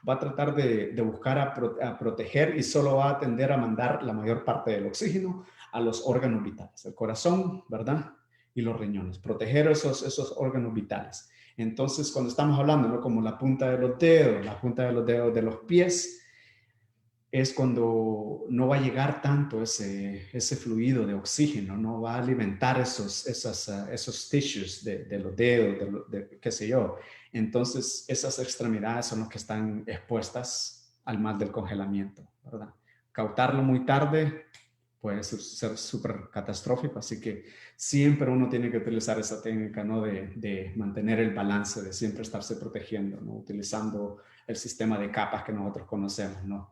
[SPEAKER 2] va a tratar de buscar a proteger y solo va a tender a mandar la mayor parte del oxígeno a los órganos vitales, el corazón, ¿verdad? Y los riñones, proteger esos órganos vitales. Entonces, cuando estamos hablando, ¿no? Como la punta de los dedos, la punta de los dedos de los pies, es cuando no va a llegar tanto ese fluido de oxígeno, no va a alimentar esos tissues de los dedos, qué sé yo. Entonces, esas extremidades son las que están expuestas al mal del congelamiento, ¿verdad? Cautarlo muy tarde puede ser súper catastrófico, así que siempre uno tiene que utilizar esa técnica, ¿no? De mantener el balance, de siempre estarse protegiendo, ¿no? Utilizando el sistema de capas que nosotros conocemos, ¿no?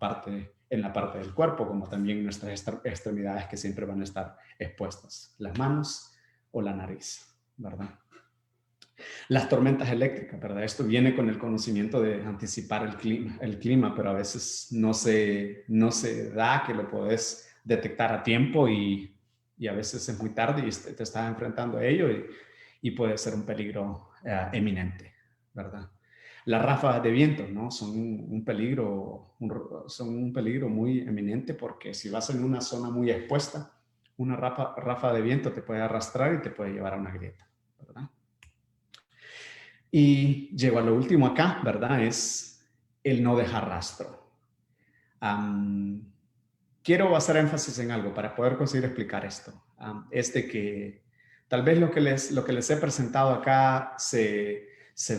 [SPEAKER 2] En la parte del cuerpo, como también nuestras extremidades que siempre van a estar expuestas, las manos o la nariz, ¿verdad? Las tormentas eléctricas, ¿verdad? Esto viene con el conocimiento de anticipar el clima, pero a veces no se da que lo podés detectar a tiempo y a veces es muy tarde y te estás enfrentando a ello y puede ser un peligro eminente, ¿verdad? Las ráfagas de viento, ¿no? Son un peligro muy eminente porque si vas en una zona muy expuesta, una ráfaga de viento te puede arrastrar y te puede llevar a una grieta, ¿verdad? Y llego a lo último acá, ¿verdad? Es el no dejar rastro. Quiero hacer énfasis en algo para poder conseguir explicar esto. Es de que tal vez lo que les he presentado acá se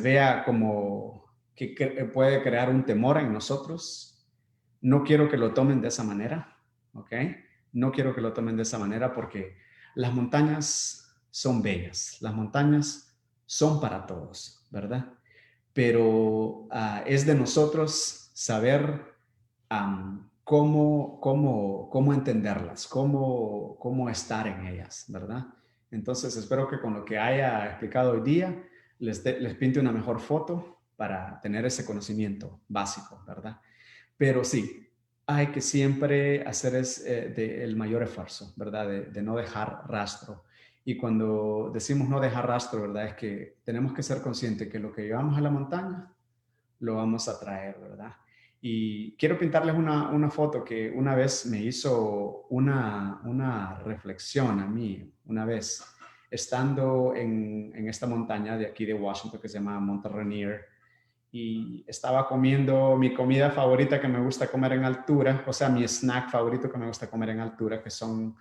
[SPEAKER 2] vea como que puede crear un temor en nosotros. No quiero que lo tomen de esa manera, ¿ok? No quiero que lo tomen de esa manera porque las montañas son bellas. Las montañas son para todos, ¿verdad? Pero es de nosotros saber cómo entenderlas, cómo estar en ellas, ¿verdad? Entonces, espero que con lo que haya explicado hoy día les pinte una mejor foto para tener ese conocimiento básico, ¿verdad? Pero sí, hay que siempre hacer el mayor esfuerzo, ¿verdad? De no dejar rastro. Y cuando decimos no dejar rastro, ¿verdad? Es que tenemos que ser conscientes que lo que llevamos a la montaña lo vamos a traer, ¿verdad? Y quiero pintarles una foto que una vez me hizo una reflexión a mí, una vez, estando en esta montaña de aquí de Washington que se llama Monte Rainier, y estaba comiendo mi comida favorita que me gusta comer en altura, o sea, mi snack favorito que me gusta comer en altura, que son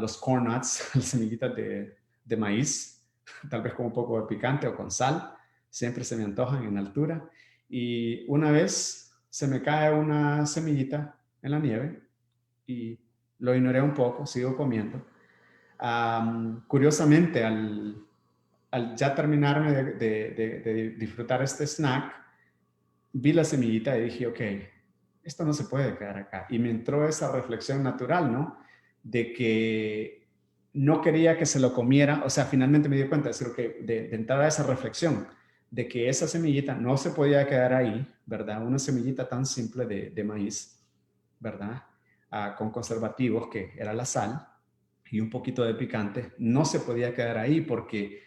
[SPEAKER 2] los corn nuts, las semillitas de maíz, tal vez con un poco de picante o con sal, siempre se me antojan en altura. Y una vez se me cae una semillita en la nieve y lo ignoré un poco, sigo comiendo. Curiosamente, al ya terminarme de disfrutar este snack, vi la semillita y dije, ok, esto no se puede quedar acá. Y me entró esa reflexión natural, ¿no? De que no quería que se lo comiera, o sea, finalmente me di cuenta de entrar a esa reflexión, de que esa semillita no se podía quedar ahí, ¿verdad? Una semillita tan simple de maíz, ¿verdad? Con conservativos, que era la sal y un poquito de picante, no se podía quedar ahí porque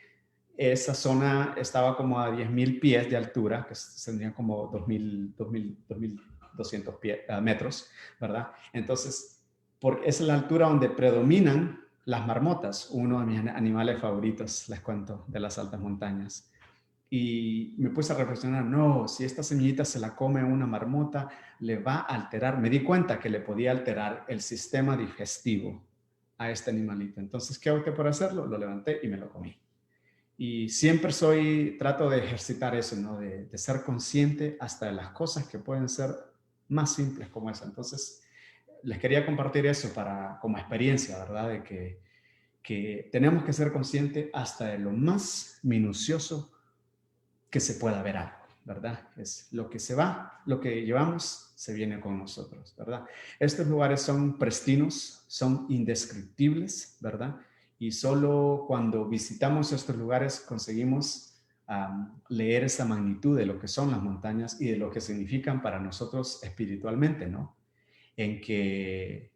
[SPEAKER 2] esa zona estaba como a 10.000 pies de altura, que tendrían como 2.200 metros, ¿verdad? Entonces, esa es la altura donde predominan las marmotas, uno de mis animales favoritos, les cuento, de las altas montañas. Y me puse a reflexionar, no, si esta semillita se la come una marmota, le va a alterar. Me di cuenta que le podía alterar el sistema digestivo a este animalito. Entonces, ¿qué opté por hacerlo? Lo levanté y me lo comí. Y siempre trato de ejercitar eso, ¿no? De ser consciente hasta de las cosas que pueden ser más simples como esa. Entonces, les quería compartir eso como experiencia, ¿verdad? De que tenemos que ser conscientes hasta de lo más minucioso que se pueda ver algo, ¿verdad? Es lo que se va, lo que llevamos, se viene con nosotros, ¿verdad? Estos lugares son pristinos, son indescriptibles, ¿verdad? Y solo cuando visitamos estos lugares conseguimos leer esa magnitud de lo que son las montañas y de lo que significan para nosotros espiritualmente, ¿no? En que,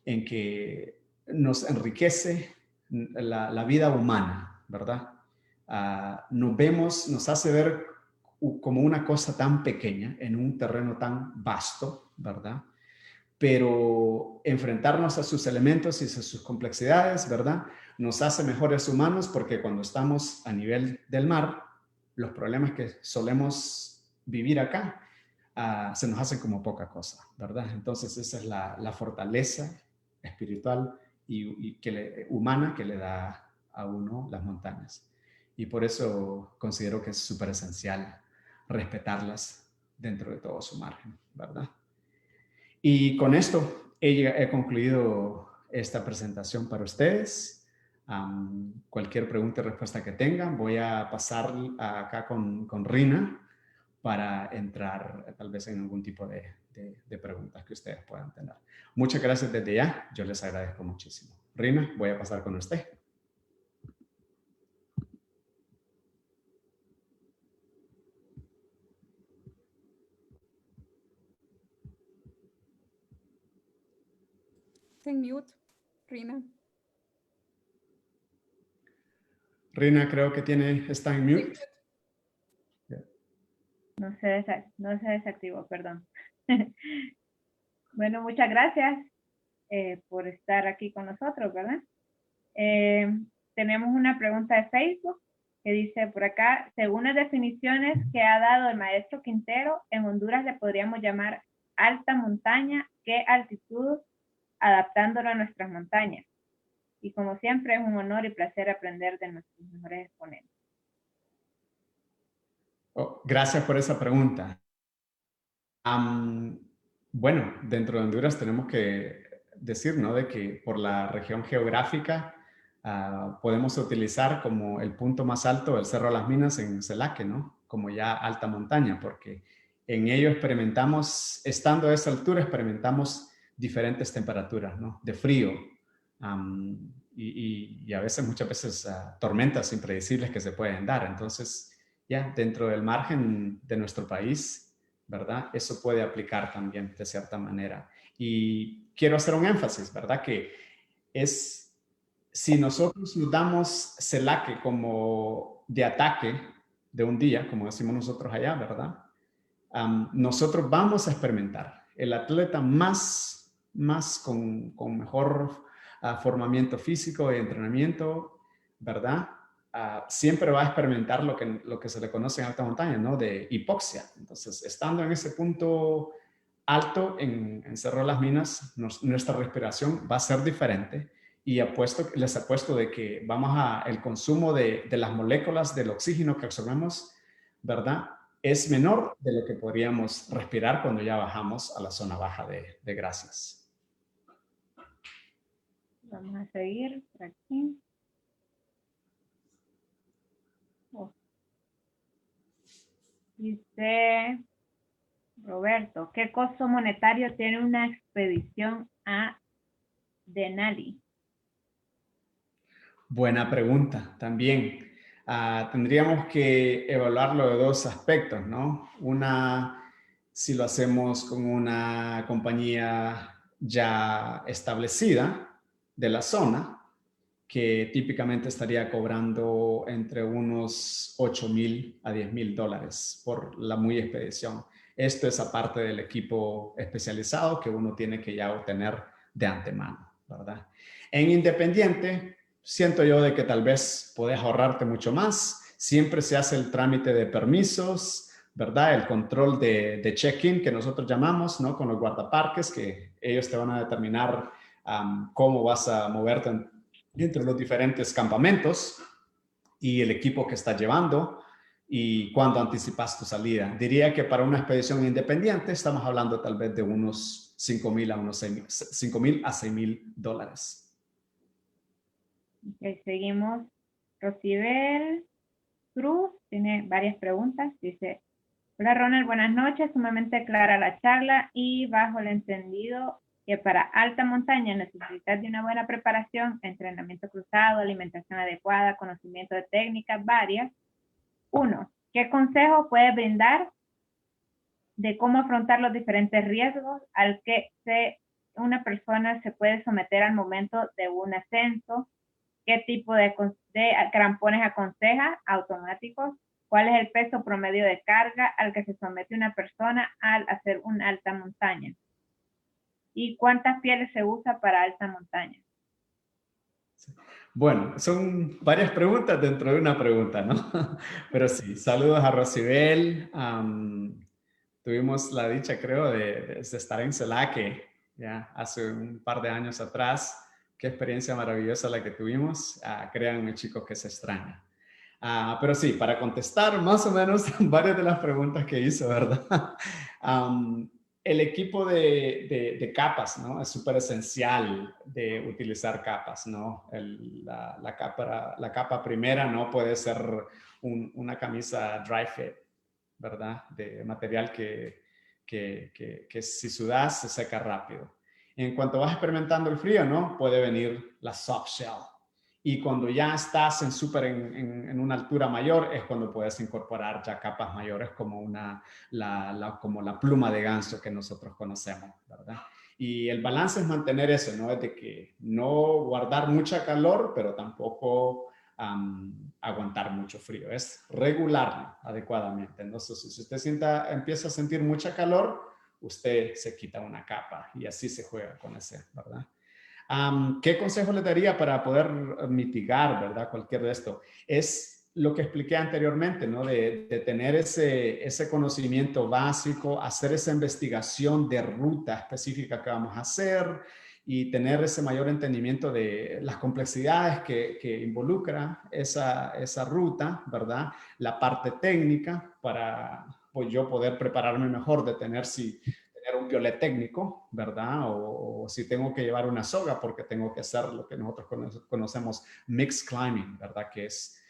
[SPEAKER 2] en que nos enriquece la vida humana, ¿verdad? Nos hace ver como una cosa tan pequeña en un terreno tan vasto, ¿verdad? Pero enfrentarnos a sus elementos y a sus complejidades, ¿verdad? Nos hace mejores humanos porque cuando estamos a nivel del mar, los problemas que solemos vivir acá se nos hacen como poca cosa, ¿verdad? Entonces esa es la fortaleza espiritual y humana que le da a uno las montañas. Y por eso considero que es súper esencial respetarlas dentro de todo su margen, ¿verdad? Y con esto he concluido esta presentación para ustedes. Cualquier pregunta y respuesta que tengan, voy a pasar acá con Rina para entrar tal vez en algún tipo de preguntas que ustedes puedan tener. Muchas gracias desde ya, yo les agradezco muchísimo. Rina, voy a pasar con usted.
[SPEAKER 3] Está en mute, Rina.
[SPEAKER 2] Rina, creo que está en mute.
[SPEAKER 1] No se desactivó, perdón. Bueno, muchas gracias por estar aquí con nosotros, ¿verdad? Tenemos una pregunta de Facebook que dice por acá, según las definiciones que ha dado el maestro Quintero, en Honduras le podríamos llamar alta montaña, ¿qué altitud? Adaptándolo a nuestras montañas. Y como siempre es un honor y placer aprender de nuestros mejores exponentes.
[SPEAKER 2] Gracias por esa pregunta. Bueno, dentro de Honduras tenemos que decir, ¿no? De que por la región geográfica podemos utilizar como el punto más alto el Cerro de las Minas en Celaque, ¿no? Como ya alta montaña, porque en ello estando a esa altura, experimentamos diferentes temperaturas, ¿no? De frío y a veces, muchas veces, tormentas impredecibles que se pueden dar. Entonces, ya dentro del margen de nuestro país, ¿verdad? Eso puede aplicar también de cierta manera. Y quiero hacer un énfasis, ¿verdad? Que si nosotros nos damos Celaque como de ataque de un día, como decimos nosotros allá, ¿verdad? Nosotros vamos a experimentar. El atleta más con mejor formamiento físico y entrenamiento, ¿verdad? Siempre va a experimentar lo que se le conoce en alta montaña, ¿no? De hipoxia. Entonces, estando en ese punto alto en Cerro de las Minas, nuestra respiración va a ser diferente y les apuesto de que el consumo de las moléculas del oxígeno que absorbemos, ¿verdad? es menor de lo que podríamos respirar cuando ya bajamos a la zona baja de grasas.
[SPEAKER 1] Vamos a seguir por aquí. Dice Roberto, ¿qué costo monetario tiene una expedición a Denali?
[SPEAKER 2] Buena pregunta también. Tendríamos que evaluarlo de dos aspectos, ¿no? Una, si lo hacemos con una compañía ya establecida de la zona, que típicamente estaría cobrando entre unos $8,000 a $10,000 por la muy expedición. Esto es aparte del equipo especializado que uno tiene que ya obtener de antemano, ¿verdad? En independiente, siento yo de que tal vez puedes ahorrarte mucho más. Siempre se hace el trámite de permisos, ¿verdad? El control de check-in que nosotros llamamos, ¿no? Con los guardaparques, que ellos te van a determinar cómo vas a moverte entre los diferentes campamentos y el equipo que estás llevando y cuándo anticipas tu salida. Diría que para una expedición independiente estamos hablando tal vez de unos $5,000 a unos $5,000 a $6,000.
[SPEAKER 1] Okay, seguimos. Rosibel Cruz tiene varias preguntas. Dice, hola Ronald, buenas noches. Sumamente clara la charla y bajo el entendido que para alta montaña necesitas de una buena preparación, entrenamiento cruzado, alimentación adecuada, conocimiento de técnicas varias. 1. ¿Qué consejo puedes brindar de cómo afrontar los diferentes riesgos al que una persona se puede someter al momento de un ascenso? ¿Qué tipo de crampones aconseja automáticos? ¿Cuál es el peso promedio de carga al que se somete una persona al hacer una alta montaña? ¿Y cuántas pieles se usa para alta montaña?
[SPEAKER 2] Bueno, son varias preguntas dentro de una pregunta, ¿no? Pero sí, saludos a Rosibel. Tuvimos la dicha, creo, de estar en Celaque ya hace un par de años atrás. Qué experiencia maravillosa la que tuvimos. Créanme, chicos, que se extraña. Pero sí, para contestar más o menos varias de las preguntas que hizo, ¿verdad? El equipo de capas, ¿no? Es súper esencial de utilizar capas, ¿no? La capa primera, ¿no? Puede ser una camisa dry fit, ¿verdad? De material que si sudas se seca rápido. En cuanto vas experimentando el frío, ¿no? Puede venir la soft shell. Y cuando ya estás en una altura mayor es cuando puedes incorporar ya capas mayores como como la pluma de ganso que nosotros conocemos, ¿verdad? Y el balance es mantener eso, ¿no? Es de que no guardar mucha calor, pero tampoco aguantar mucho frío. Es regularlo adecuadamente. Entonces, si usted empieza a sentir mucha calor, usted se quita una capa y así se juega con ese, ¿verdad? ¿Qué consejo le daría para poder mitigar, ¿verdad? Cualquier de esto. Es lo que expliqué anteriormente, ¿no? De tener ese conocimiento básico, hacer esa investigación de ruta específica que vamos a hacer y tener ese mayor entendimiento de las complejidades que involucra esa ruta, ¿verdad? La parte técnica para pues, yo poder prepararme mejor, de tener un piolet técnico, ¿verdad? O si tengo que llevar una soga porque tengo que hacer lo que nosotros conocemos mixed climbing, ¿verdad? Que es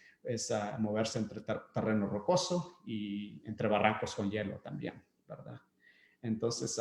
[SPEAKER 2] moverse entre terreno rocoso y entre barrancos con hielo también, ¿verdad? Entonces,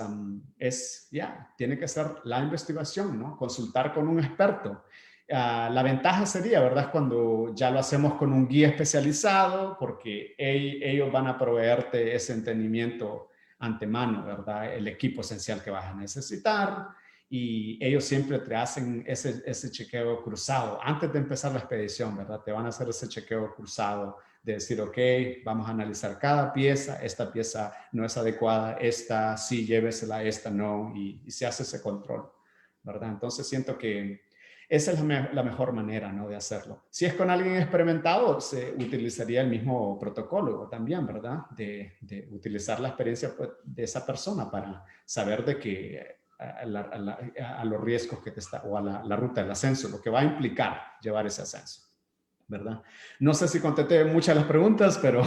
[SPEAKER 2] tiene que ser la investigación, ¿no? Consultar con un experto. La ventaja sería, ¿verdad? Cuando ya lo hacemos con un guía especializado, porque ellos van a proveerte ese entendimiento antemano, ¿verdad? El equipo esencial que vas a necesitar y ellos siempre te hacen ese chequeo cruzado. Antes de empezar la expedición, ¿verdad? Te van a hacer ese chequeo cruzado de decir, ok, vamos a analizar cada pieza, esta pieza no es adecuada, esta sí, llévesela, esta no, y se hace ese control, ¿verdad? Entonces siento que esa es la mejor manera, ¿no? De hacerlo. Si es con alguien experimentado, se utilizaría el mismo protocolo también, ¿verdad? De utilizar la experiencia pues, de esa persona para saber de que a los riesgos que te está, o a la ruta del ascenso, lo que va a implicar llevar ese ascenso. ¿verdad? No sé si contesté muchas de las preguntas, pero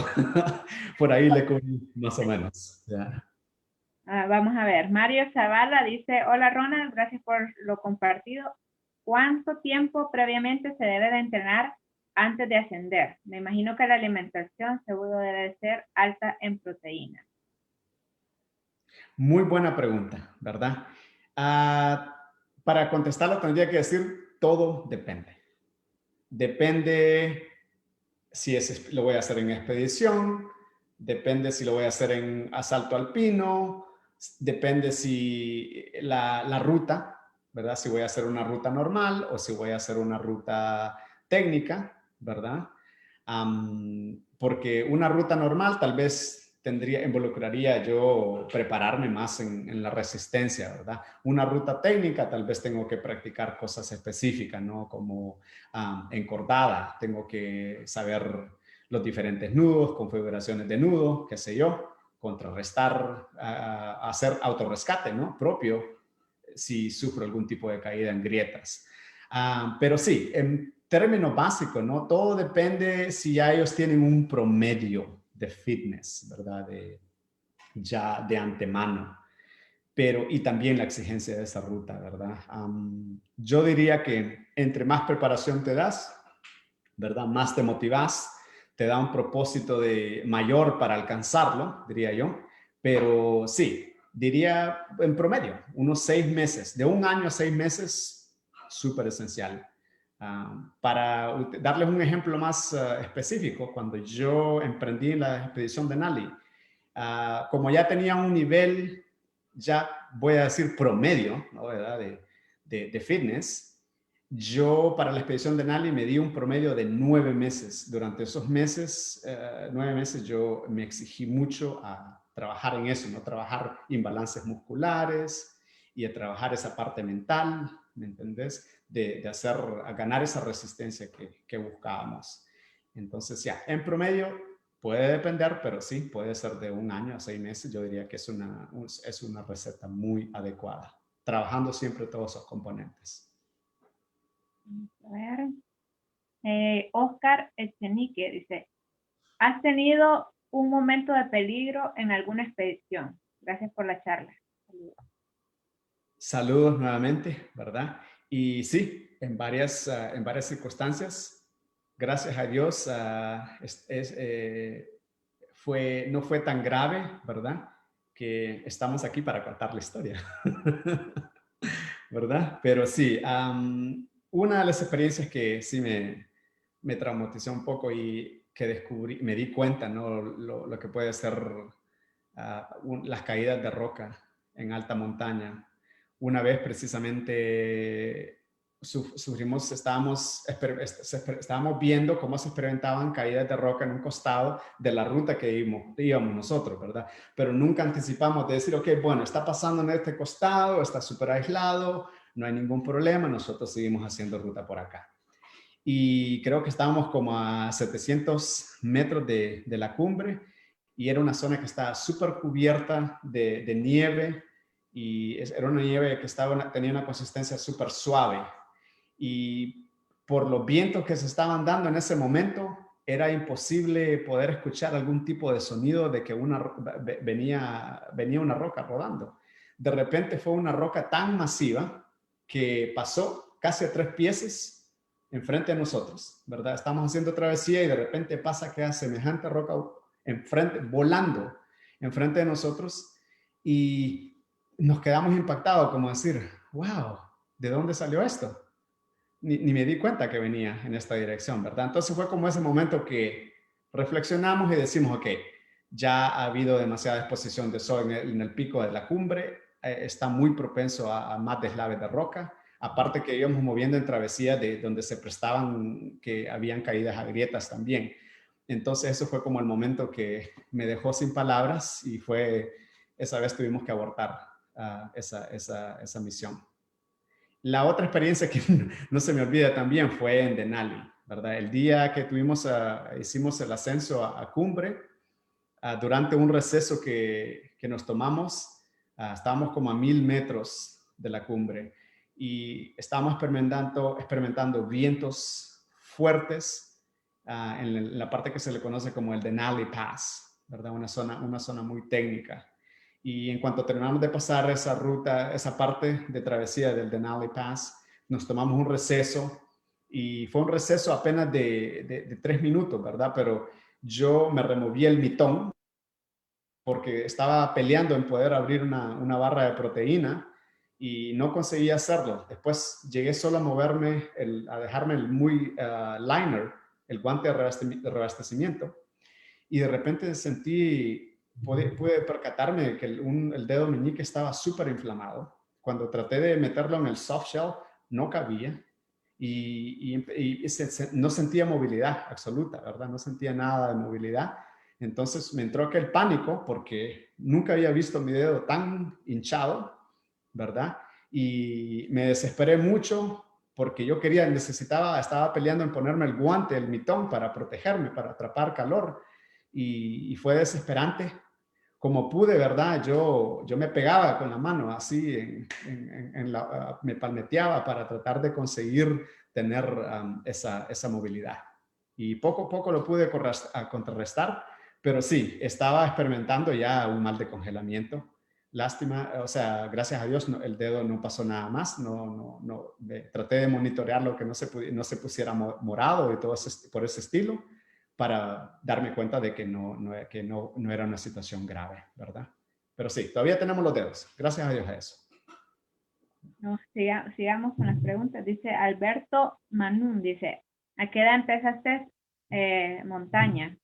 [SPEAKER 2] por ahí le cubrí más o menos. ¿Ya?
[SPEAKER 1] Vamos a ver. Mario Zavala dice, hola Ronald, gracias por lo compartido. ¿Cuánto tiempo previamente se debe de entrenar antes de ascender? Me imagino que la alimentación seguro debe de ser alta en proteínas.
[SPEAKER 2] Muy buena pregunta, ¿verdad? Para contestarlo tendría que decir todo depende. Depende si lo voy a hacer en expedición, depende si lo voy a hacer en asalto alpino, depende si la ruta, ¿verdad? Si voy a hacer una ruta normal o si voy a hacer una ruta técnica, ¿verdad? Porque una ruta normal tal vez involucraría yo prepararme más en la resistencia, ¿verdad? Una ruta técnica tal vez tengo que practicar cosas específicas, ¿no? Como encordada, tengo que saber los diferentes nudos, configuraciones de nudo, qué sé yo, contrarrestar, hacer autorrescate, ¿no? Propio, si sufro algún tipo de caída en grietas. Pero sí, en términos básicos, ¿no? Todo depende si ya ellos tienen un promedio de fitness, ¿verdad? Ya de antemano. Pero, y también la exigencia de esa ruta, ¿verdad? Yo diría que entre más preparación te das, ¿verdad? Más te motivas, te da un propósito mayor para alcanzarlo, diría yo. Pero sí, diría en promedio, unos 6 meses, de 1 año a 6 meses, súper esencial. Para darles un ejemplo más específico, cuando yo emprendí la expedición de Nali, como ya tenía un nivel, ya voy a decir promedio, ¿no? ¿Verdad? De fitness, yo para la expedición de Nali me di un promedio de 9 meses. Durante esos meses, 9 meses, yo me exigí mucho a trabajar en eso, ¿no? Trabajar imbalances musculares y a trabajar esa parte mental, ¿me entendés? A ganar esa resistencia que buscábamos. Entonces, ya, en promedio puede depender, pero sí, puede ser de 1 año a 6 meses. Yo diría que es una receta muy adecuada, trabajando siempre todos esos componentes.
[SPEAKER 1] A ver. Oscar Echenique dice, ¿has tenido un momento de peligro en alguna expedición? Gracias por la charla. Saludos.
[SPEAKER 2] Saludos nuevamente, ¿verdad? Y sí, en varias circunstancias, gracias a Dios, no fue tan grave, ¿verdad? Que estamos aquí para contar la historia, ¿verdad? Pero sí, una de las experiencias que sí me traumatizó un poco y que me di cuenta, ¿no? Lo que puede ser las caídas de roca en alta montaña. Una vez precisamente estábamos viendo cómo se experimentaban caídas de roca en un costado de la ruta que íbamos nosotros, ¿verdad? Pero nunca anticipamos de decir, ok, bueno, está pasando en este costado, está súper aislado, no hay ningún problema, nosotros seguimos haciendo ruta por acá. Y creo que estábamos como a 700 metros de la cumbre y era una zona que estaba súper cubierta de nieve y era una nieve que tenía una consistencia súper suave. Y por los vientos que se estaban dando en ese momento, era imposible poder escuchar algún tipo de sonido de que venía una roca rodando. De repente fue una roca tan masiva que pasó casi a 3 pies enfrente de nosotros, ¿verdad? Estamos haciendo travesía y de repente pasa que hace semejante roca volando enfrente de nosotros y nos quedamos impactados, como decir, wow, ¿de dónde salió esto? Ni me di cuenta que venía en esta dirección, ¿verdad? Entonces fue como ese momento que reflexionamos y decimos, ok, ya ha habido demasiada exposición de sol en el pico de la cumbre, está muy propenso a más deslaves de roca, aparte que íbamos moviendo en travesía de donde se prestaban que habían caídas a grietas también. Entonces eso fue como el momento que me dejó sin palabras y esa vez tuvimos que abortar esa misión. La otra experiencia que no se me olvida también fue en Denali, ¿verdad? El día que hicimos el ascenso a cumbre, durante un receso que nos tomamos, estábamos como a 1000 metros de la cumbre y estábamos experimentando vientos fuertes en la parte que se le conoce como el Denali Pass, ¿verdad? Una zona muy técnica. Y en cuanto terminamos de pasar esa ruta, esa parte de travesía del Denali Pass, nos tomamos un receso y fue un receso apenas de 3 minutos, ¿verdad? Pero yo me removí el mitón porque estaba peleando en poder abrir una barra de proteína y no conseguía hacerlo. Después llegué solo a moverme, a dejarme el muy liner, el guante de reabastecimiento, y de repente pude percatarme que el dedo meñique estaba súper inflamado. Cuando traté de meterlo en el soft shell, no cabía y no sentía movilidad absoluta, ¿verdad? No sentía nada de movilidad. Entonces me entró aquel pánico porque nunca había visto mi dedo tan hinchado, ¿verdad? Y me desesperé mucho porque estaba peleando en ponerme el guante, el mitón para protegerme, para atrapar calor. Y fue desesperante. Como pude, ¿verdad? Yo me pegaba con la mano así, me palmeteaba para tratar de conseguir tener esa movilidad. Y poco a poco lo pude contrarrestar, pero sí, estaba experimentando ya un mal de congelamiento. Lástima, o sea, gracias a Dios el dedo no pasó nada más, traté de monitorearlo que no se pusiera morado y todo por ese estilo, para darme cuenta de que no era una situación grave, ¿verdad? Pero sí, todavía tenemos los dedos, gracias a Dios a eso.
[SPEAKER 1] No, sigamos con las preguntas. Dice Alberto Manún, dice, ¿a qué edad empezaste montaña?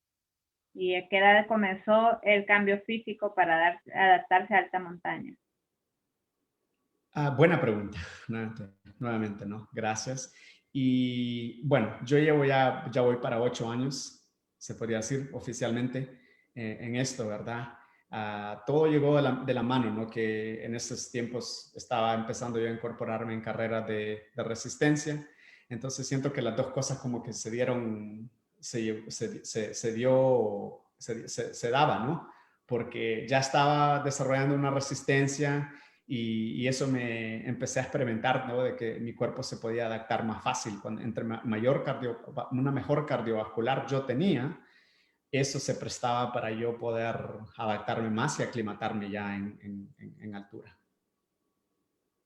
[SPEAKER 1] ¿Y a qué edad comenzó el cambio físico para adaptarse a alta montaña?
[SPEAKER 2] Buena pregunta, nuevamente, ¿no? Gracias. Y bueno, yo ya voy para 8 años, se podría decir oficialmente, en esto, ¿verdad? Todo llegó de la mano, ¿no? Que en esos tiempos estaba empezando yo a incorporarme en carreras de resistencia. Entonces siento que las dos cosas como que se dieron, se daba, ¿no? Porque ya estaba desarrollando una resistencia y eso me empecé a experimentar, ¿no? De que mi cuerpo se podía adaptar más fácil. Entre una mejor cardiovascular yo tenía, eso se prestaba para yo poder adaptarme más y aclimatarme ya en altura.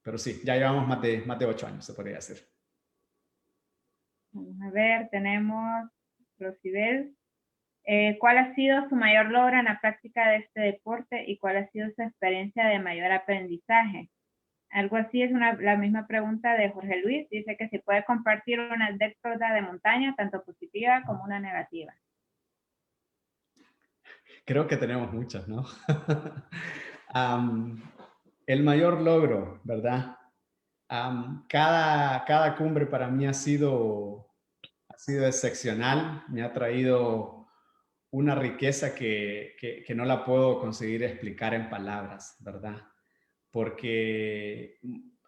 [SPEAKER 2] Pero sí, ya llevamos más de 8 años, se podría decir.
[SPEAKER 1] Vamos a ver, tenemos Rosibel. ¿Cuál ha sido su mayor logro en la práctica de este deporte y cuál ha sido su experiencia de mayor aprendizaje? Algo así es la misma pregunta de Jorge Luis. Dice que si puede compartir una anécdota de montaña, tanto positiva como una negativa.
[SPEAKER 2] Creo que tenemos muchas, ¿no? El mayor logro, ¿verdad? Cada cumbre para mí ha sido excepcional, me ha traído una riqueza que no la puedo conseguir explicar en palabras, ¿verdad? Porque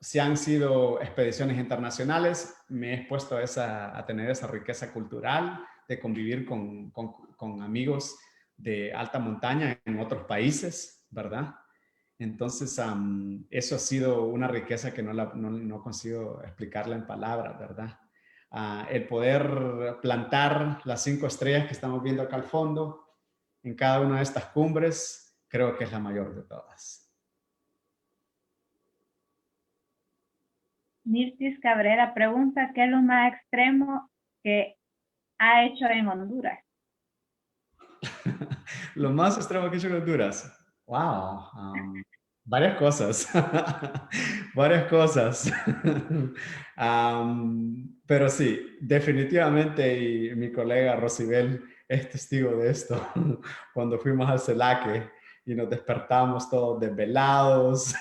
[SPEAKER 2] si han sido expediciones internacionales, me he expuesto a tener esa riqueza cultural, de convivir con amigos de alta montaña en otros países, ¿verdad? Entonces, eso ha sido una riqueza que no consigo explicarla en palabras, ¿verdad? El poder plantar las 5 estrellas que estamos viendo acá al fondo en cada una de estas cumbres, creo que es la mayor de todas.
[SPEAKER 1] Nirtis Cabrera pregunta, ¿qué es lo más extremo que ha hecho en Honduras?
[SPEAKER 2] Lo más extremo que he hecho en Honduras. Wow. Varias cosas. Varias cosas. Pero sí, definitivamente, y mi colega Rosibel es testigo de esto, cuando fuimos al Celaque y nos despertamos todos desvelados,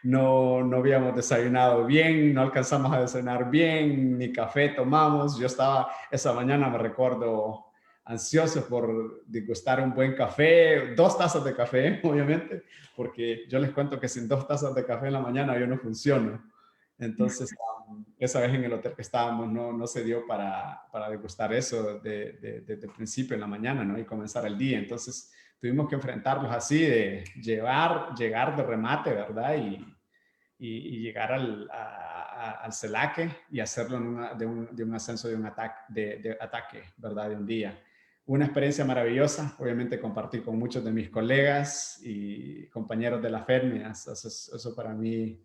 [SPEAKER 2] no habíamos desayunado bien, no alcanzamos a desayunar bien, ni café tomamos. Yo estaba, esa mañana me recuerdo, ansioso por degustar un buen café, 2 tazas de café, obviamente, porque yo les cuento que sin 2 tazas de café en la mañana yo no funciono. Entonces, esa vez en el hotel que estábamos no se dio para degustar eso desde el principio en la mañana, ¿no? Y comenzar el día. Entonces, tuvimos que enfrentarlos así, llegar de remate, ¿verdad? Y llegar al Celaque y hacerlo de un ascenso de un ataque, ¿verdad? De un día. Una experiencia maravillosa, obviamente compartir con muchos de mis colegas y compañeros de la FEDME, eso para mí,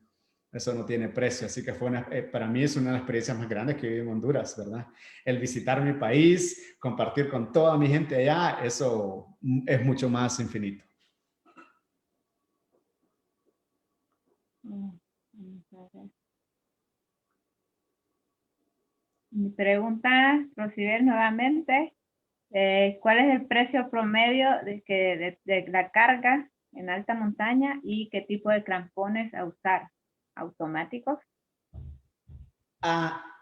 [SPEAKER 2] eso no tiene precio, así que para mí es una de las experiencias más grandes que viví en Honduras, ¿verdad? El visitar mi país, compartir con toda mi gente allá, eso es mucho más infinito.
[SPEAKER 1] Mi pregunta, Rosibel, nuevamente. ¿Cuál es el precio promedio de la carga en alta montaña y qué tipo de crampones a usar? ¿Automáticos?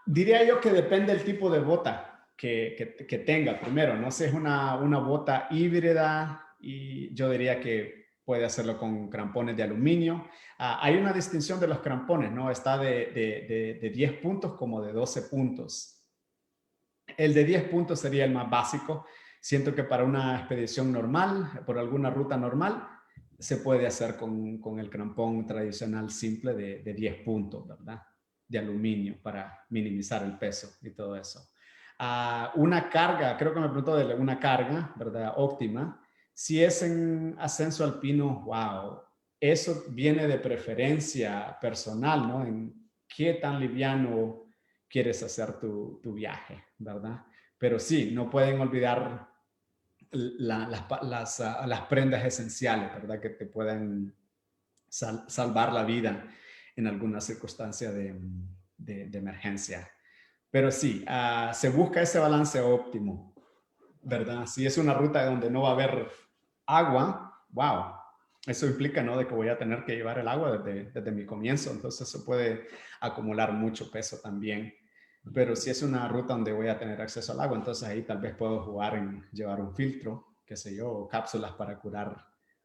[SPEAKER 2] Diría yo que depende del tipo de bota que tenga primero. No sé, es una bota híbrida y yo diría que puede hacerlo con crampones de aluminio. Hay una distinción de los crampones, ¿no? Está de 10 puntos como de 12 puntos. El de 10 puntos sería el más básico. Siento que para una expedición normal, por alguna ruta normal, se puede hacer con el crampón tradicional simple de 10 puntos, ¿verdad? De aluminio para minimizar el peso y todo eso. Una carga, creo que me preguntó de una carga, ¿verdad? Óptima. Si es en ascenso alpino, wow, eso viene de preferencia personal, ¿no? En qué tan liviano quieres hacer tu viaje, ¿verdad? Pero sí, no pueden olvidar las prendas esenciales, ¿verdad? Que te pueden salvar la vida en alguna circunstancia de emergencia. Pero sí, se busca ese balance óptimo, ¿verdad? Si es una ruta donde no va a haber agua, wow, eso implica, ¿no? De que voy a tener que llevar el agua desde mi comienzo, entonces eso puede acumular mucho peso también. Pero si es una ruta donde voy a tener acceso al agua, entonces ahí tal vez puedo jugar en llevar un filtro, qué sé yo, o cápsulas para curar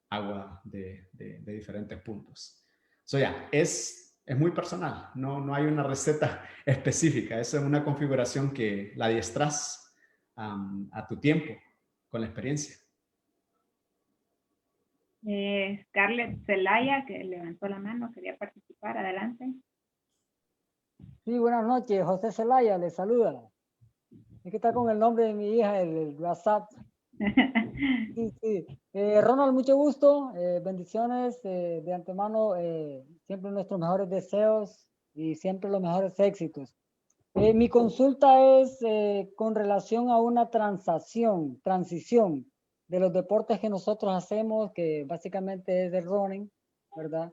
[SPEAKER 2] agua de diferentes puntos. So ya, es muy personal, no hay una receta específica, es una configuración que la adiestras a tu tiempo, con la experiencia.
[SPEAKER 1] Scarlett Zelaya, que levantó la mano, quería participar, adelante.
[SPEAKER 4] Sí, buenas noches, José Zelaya le saluda. Es que está con el nombre de mi hija, el WhatsApp. Sí, sí. Ronald, mucho gusto, bendiciones de antemano, siempre nuestros mejores deseos y siempre los mejores éxitos. Mi consulta es con relación a una transición de los deportes que nosotros hacemos, que básicamente es el running, ¿verdad?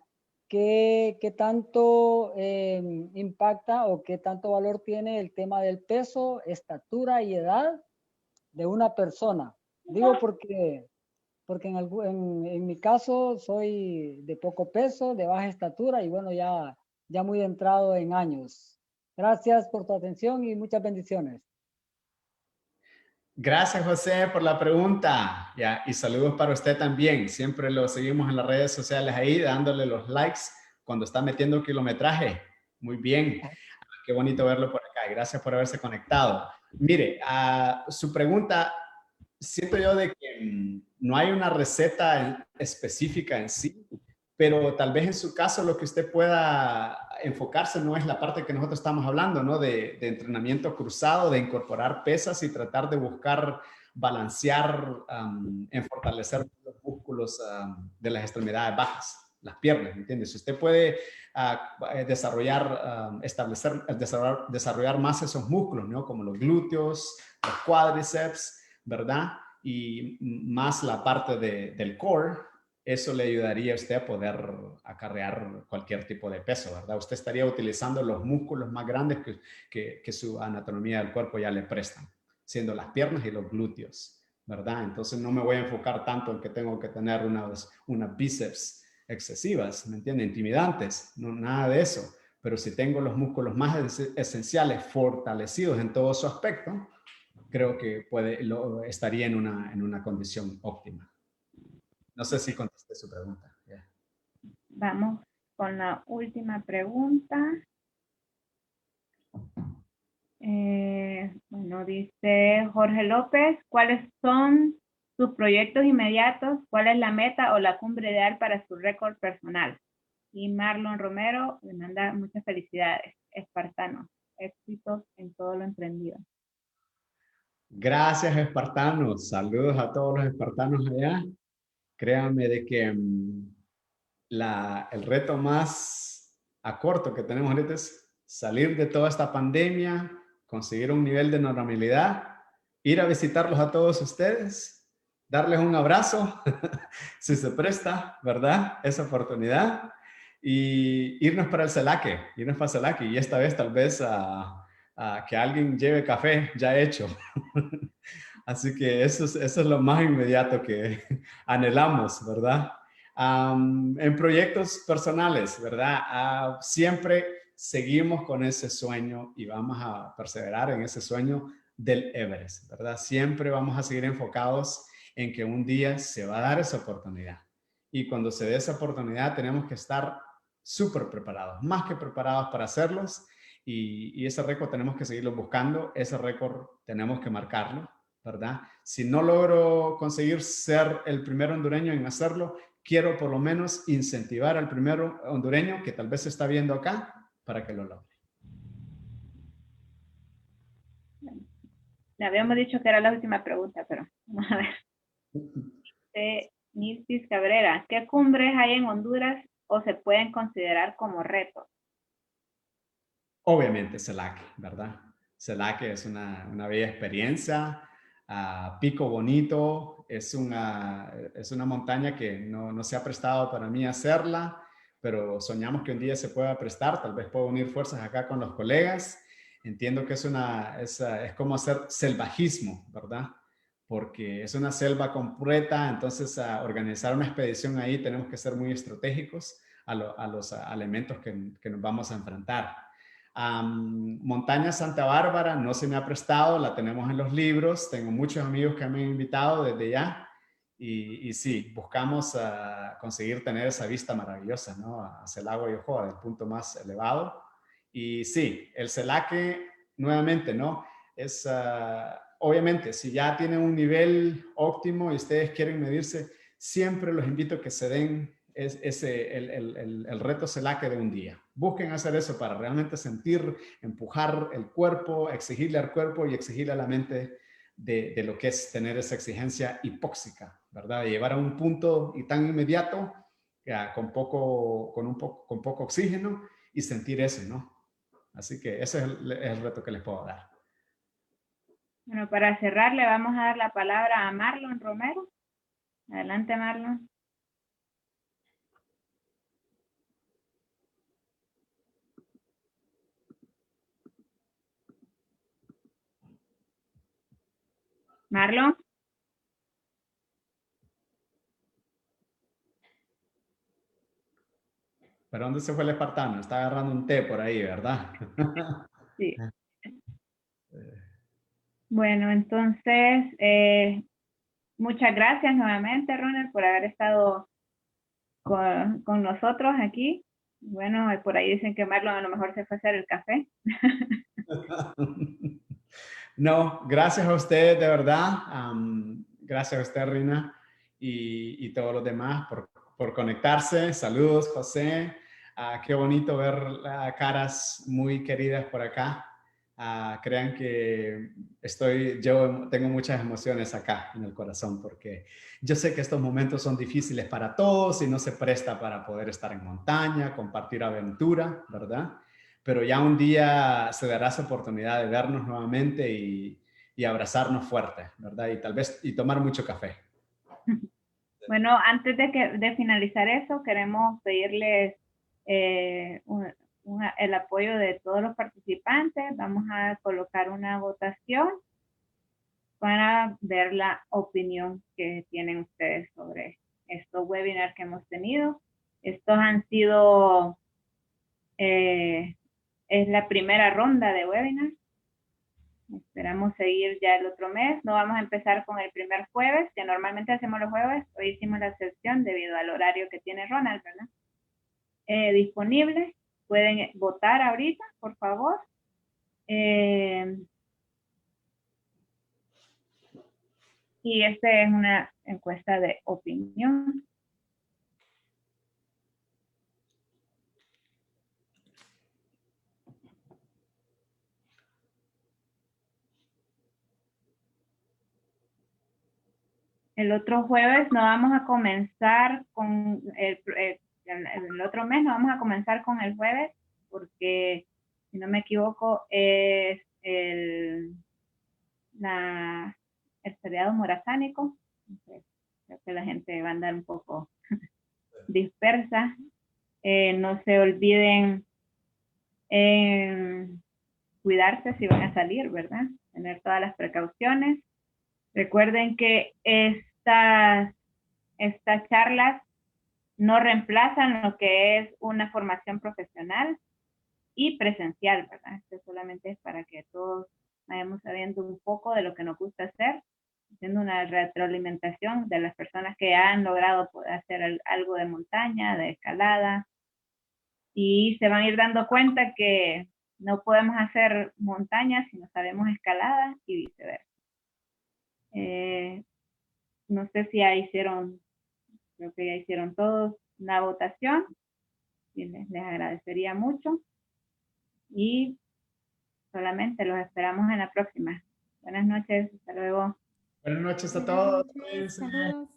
[SPEAKER 4] ¿Qué tanto impacta o qué tanto valor tiene el tema del peso, estatura y edad de una persona? Digo porque en mi caso soy de poco peso, de baja estatura y bueno, ya muy entrado en años. Gracias por tu atención y muchas bendiciones.
[SPEAKER 2] Gracias, José, por la pregunta. Ya, y saludos para usted también. Siempre lo seguimos en las redes sociales ahí, dándole los likes cuando está metiendo kilometraje. Muy bien. Qué bonito verlo por acá. Gracias por haberse conectado. Mire, su pregunta, siento yo de que no hay una receta específica en sí, pero tal vez en su caso lo que usted pueda enfocarse no es la parte que nosotros estamos hablando, ¿no? De entrenamiento cruzado, de incorporar pesas y tratar de buscar balancear en fortalecer los músculos de las extremidades bajas, las piernas, ¿me entiendes? Si usted puede desarrollar más esos músculos, ¿no? Como los glúteos, los cuádriceps, ¿verdad? Y más la parte del core, eso le ayudaría a usted a poder acarrear cualquier tipo de peso, ¿verdad? Usted estaría utilizando los músculos más grandes que su anatomía del cuerpo ya le prestan, siendo las piernas y los glúteos, ¿verdad? Entonces no me voy a enfocar tanto en que tengo que tener unas bíceps excesivas, ¿me entiende? Intimidantes, no, nada de eso. Pero si tengo los músculos más esenciales fortalecidos en todo su aspecto, creo que estaría en una condición óptima. No sé si contesté su pregunta. Yeah.
[SPEAKER 1] Vamos con la última pregunta. Bueno, dice Jorge López, ¿cuáles son sus proyectos inmediatos? ¿Cuál es la meta o la cumbre ideal para su récord personal? Y Marlon Romero le manda muchas felicidades. espartanos. Éxitos en todo lo emprendido.
[SPEAKER 2] Gracias, espartanos. Saludos a todos los espartanos allá. Créanme de que el reto más a corto que tenemos ahorita es salir de toda esta pandemia, conseguir un nivel de normalidad, ir a visitarlos a todos ustedes, darles un abrazo, si se presta, ¿verdad? Esa oportunidad. Y irnos para el CELACE, y esta vez tal vez a que alguien lleve café ya hecho. Así que eso es lo más inmediato que anhelamos, ¿verdad? En proyectos personales, ¿verdad? Siempre seguimos con ese sueño y vamos a perseverar en ese sueño del Everest, ¿verdad? Siempre vamos a seguir enfocados en que un día se va a dar esa oportunidad. Y cuando se dé esa oportunidad tenemos que estar súper preparados, más que preparados para hacerlos. Y ese récord tenemos que seguirlo buscando, ese récord tenemos que marcarlo, ¿verdad? Si no logro conseguir ser el primer hondureño en hacerlo, quiero por lo menos incentivar al primer hondureño que tal vez se está viendo acá para que lo logre.
[SPEAKER 1] Le habíamos dicho que era la última pregunta, pero vamos a ver. Nilcis Cabrera, ¿qué cumbres hay en Honduras o se pueden considerar como retos?
[SPEAKER 2] Obviamente CELACE, ¿verdad? CELACE es una bella experiencia. Pico Bonito es una montaña que no se ha prestado para mí hacerla, pero soñamos que un día se pueda prestar. Tal vez puedo unir fuerzas acá con los colegas. Entiendo que es como hacer selvajismo, ¿verdad? Porque es una selva completa, entonces organizar una expedición ahí tenemos que ser muy estratégicos a los elementos que nos vamos a enfrentar. Montaña Santa Bárbara no se me ha prestado, la tenemos en los libros, tengo muchos amigos que me han invitado desde ya y sí, buscamos conseguir tener esa vista maravillosa, ¿no? Hacia el lago Yohoa, del punto más elevado. Y sí, el CELACE, nuevamente, ¿no? Es, obviamente, si ya tienen un nivel óptimo y ustedes quieren medirse, siempre los invito a que se den el reto CELACE de un día. Busquen hacer eso para realmente sentir, empujar el cuerpo, exigirle al cuerpo y exigirle a la mente de lo que es tener esa exigencia hipóxica, ¿verdad? De llevar a un punto y tan inmediato, con poco oxígeno y sentir eso, ¿no? Así que ese es el reto que les puedo dar.
[SPEAKER 1] Bueno, para cerrar le vamos a dar la palabra a Marlon Romero. Adelante, Marlon. Marlon.
[SPEAKER 2] ¿Pero dónde se fue el espartano? Está agarrando un té por ahí, ¿verdad?
[SPEAKER 1] Sí. Bueno, entonces, muchas gracias nuevamente, Ronald, por haber estado con nosotros aquí. Bueno, por ahí dicen que Marlon a lo mejor se fue a hacer el café.
[SPEAKER 2] No, gracias a usted, de verdad. Gracias a usted, Rina, y todos los demás por conectarse. Saludos, José. Qué bonito ver caras muy queridas por acá. Crean que yo tengo muchas emociones acá en el corazón porque yo sé que estos momentos son difíciles para todos y no se presta para poder estar en montaña, compartir aventura, ¿verdad? Pero ya un día se dará esa oportunidad de vernos nuevamente y abrazarnos fuerte, ¿verdad? Y tal vez tomar mucho café.
[SPEAKER 1] Bueno, antes de finalizar eso, queremos pedirles el apoyo de todos los participantes. Vamos a colocar una votación para ver la opinión que tienen ustedes sobre estos webinars que hemos tenido. Estos han sido, es la primera ronda de webinars. Esperamos seguir ya el otro mes. No vamos a empezar con el primer jueves, que normalmente hacemos los jueves. Hoy hicimos la excepción debido al horario que tiene Ronald, ¿verdad? Disponible. Pueden votar ahorita, por favor. Y esta es una encuesta de opinión. El otro jueves no vamos a comenzar con el otro mes, no vamos a comenzar con el jueves porque, si no me equivoco, es el feriado morazánico. Entonces, creo que la gente va a andar un poco dispersa. No se olviden cuidarse si van a salir, ¿verdad? Tener todas las precauciones. Recuerden que estas charlas no reemplazan lo que es una formación profesional y presencial, ¿verdad? Esto solamente es para que todos vayamos sabiendo un poco de lo que nos gusta hacer, haciendo una retroalimentación de las personas que han logrado poder hacer algo de montaña, de escalada, y se van a ir dando cuenta que no podemos hacer montaña si no sabemos escalada y viceversa. No sé si ya hicieron, creo que ya hicieron todos una votación, y les agradecería mucho, y solamente los esperamos en la próxima. Buenas noches, hasta luego.
[SPEAKER 2] Buenas noches a
[SPEAKER 3] Buenas
[SPEAKER 2] todos.
[SPEAKER 3] noches,
[SPEAKER 2] Cuídense.
[SPEAKER 3] saludos.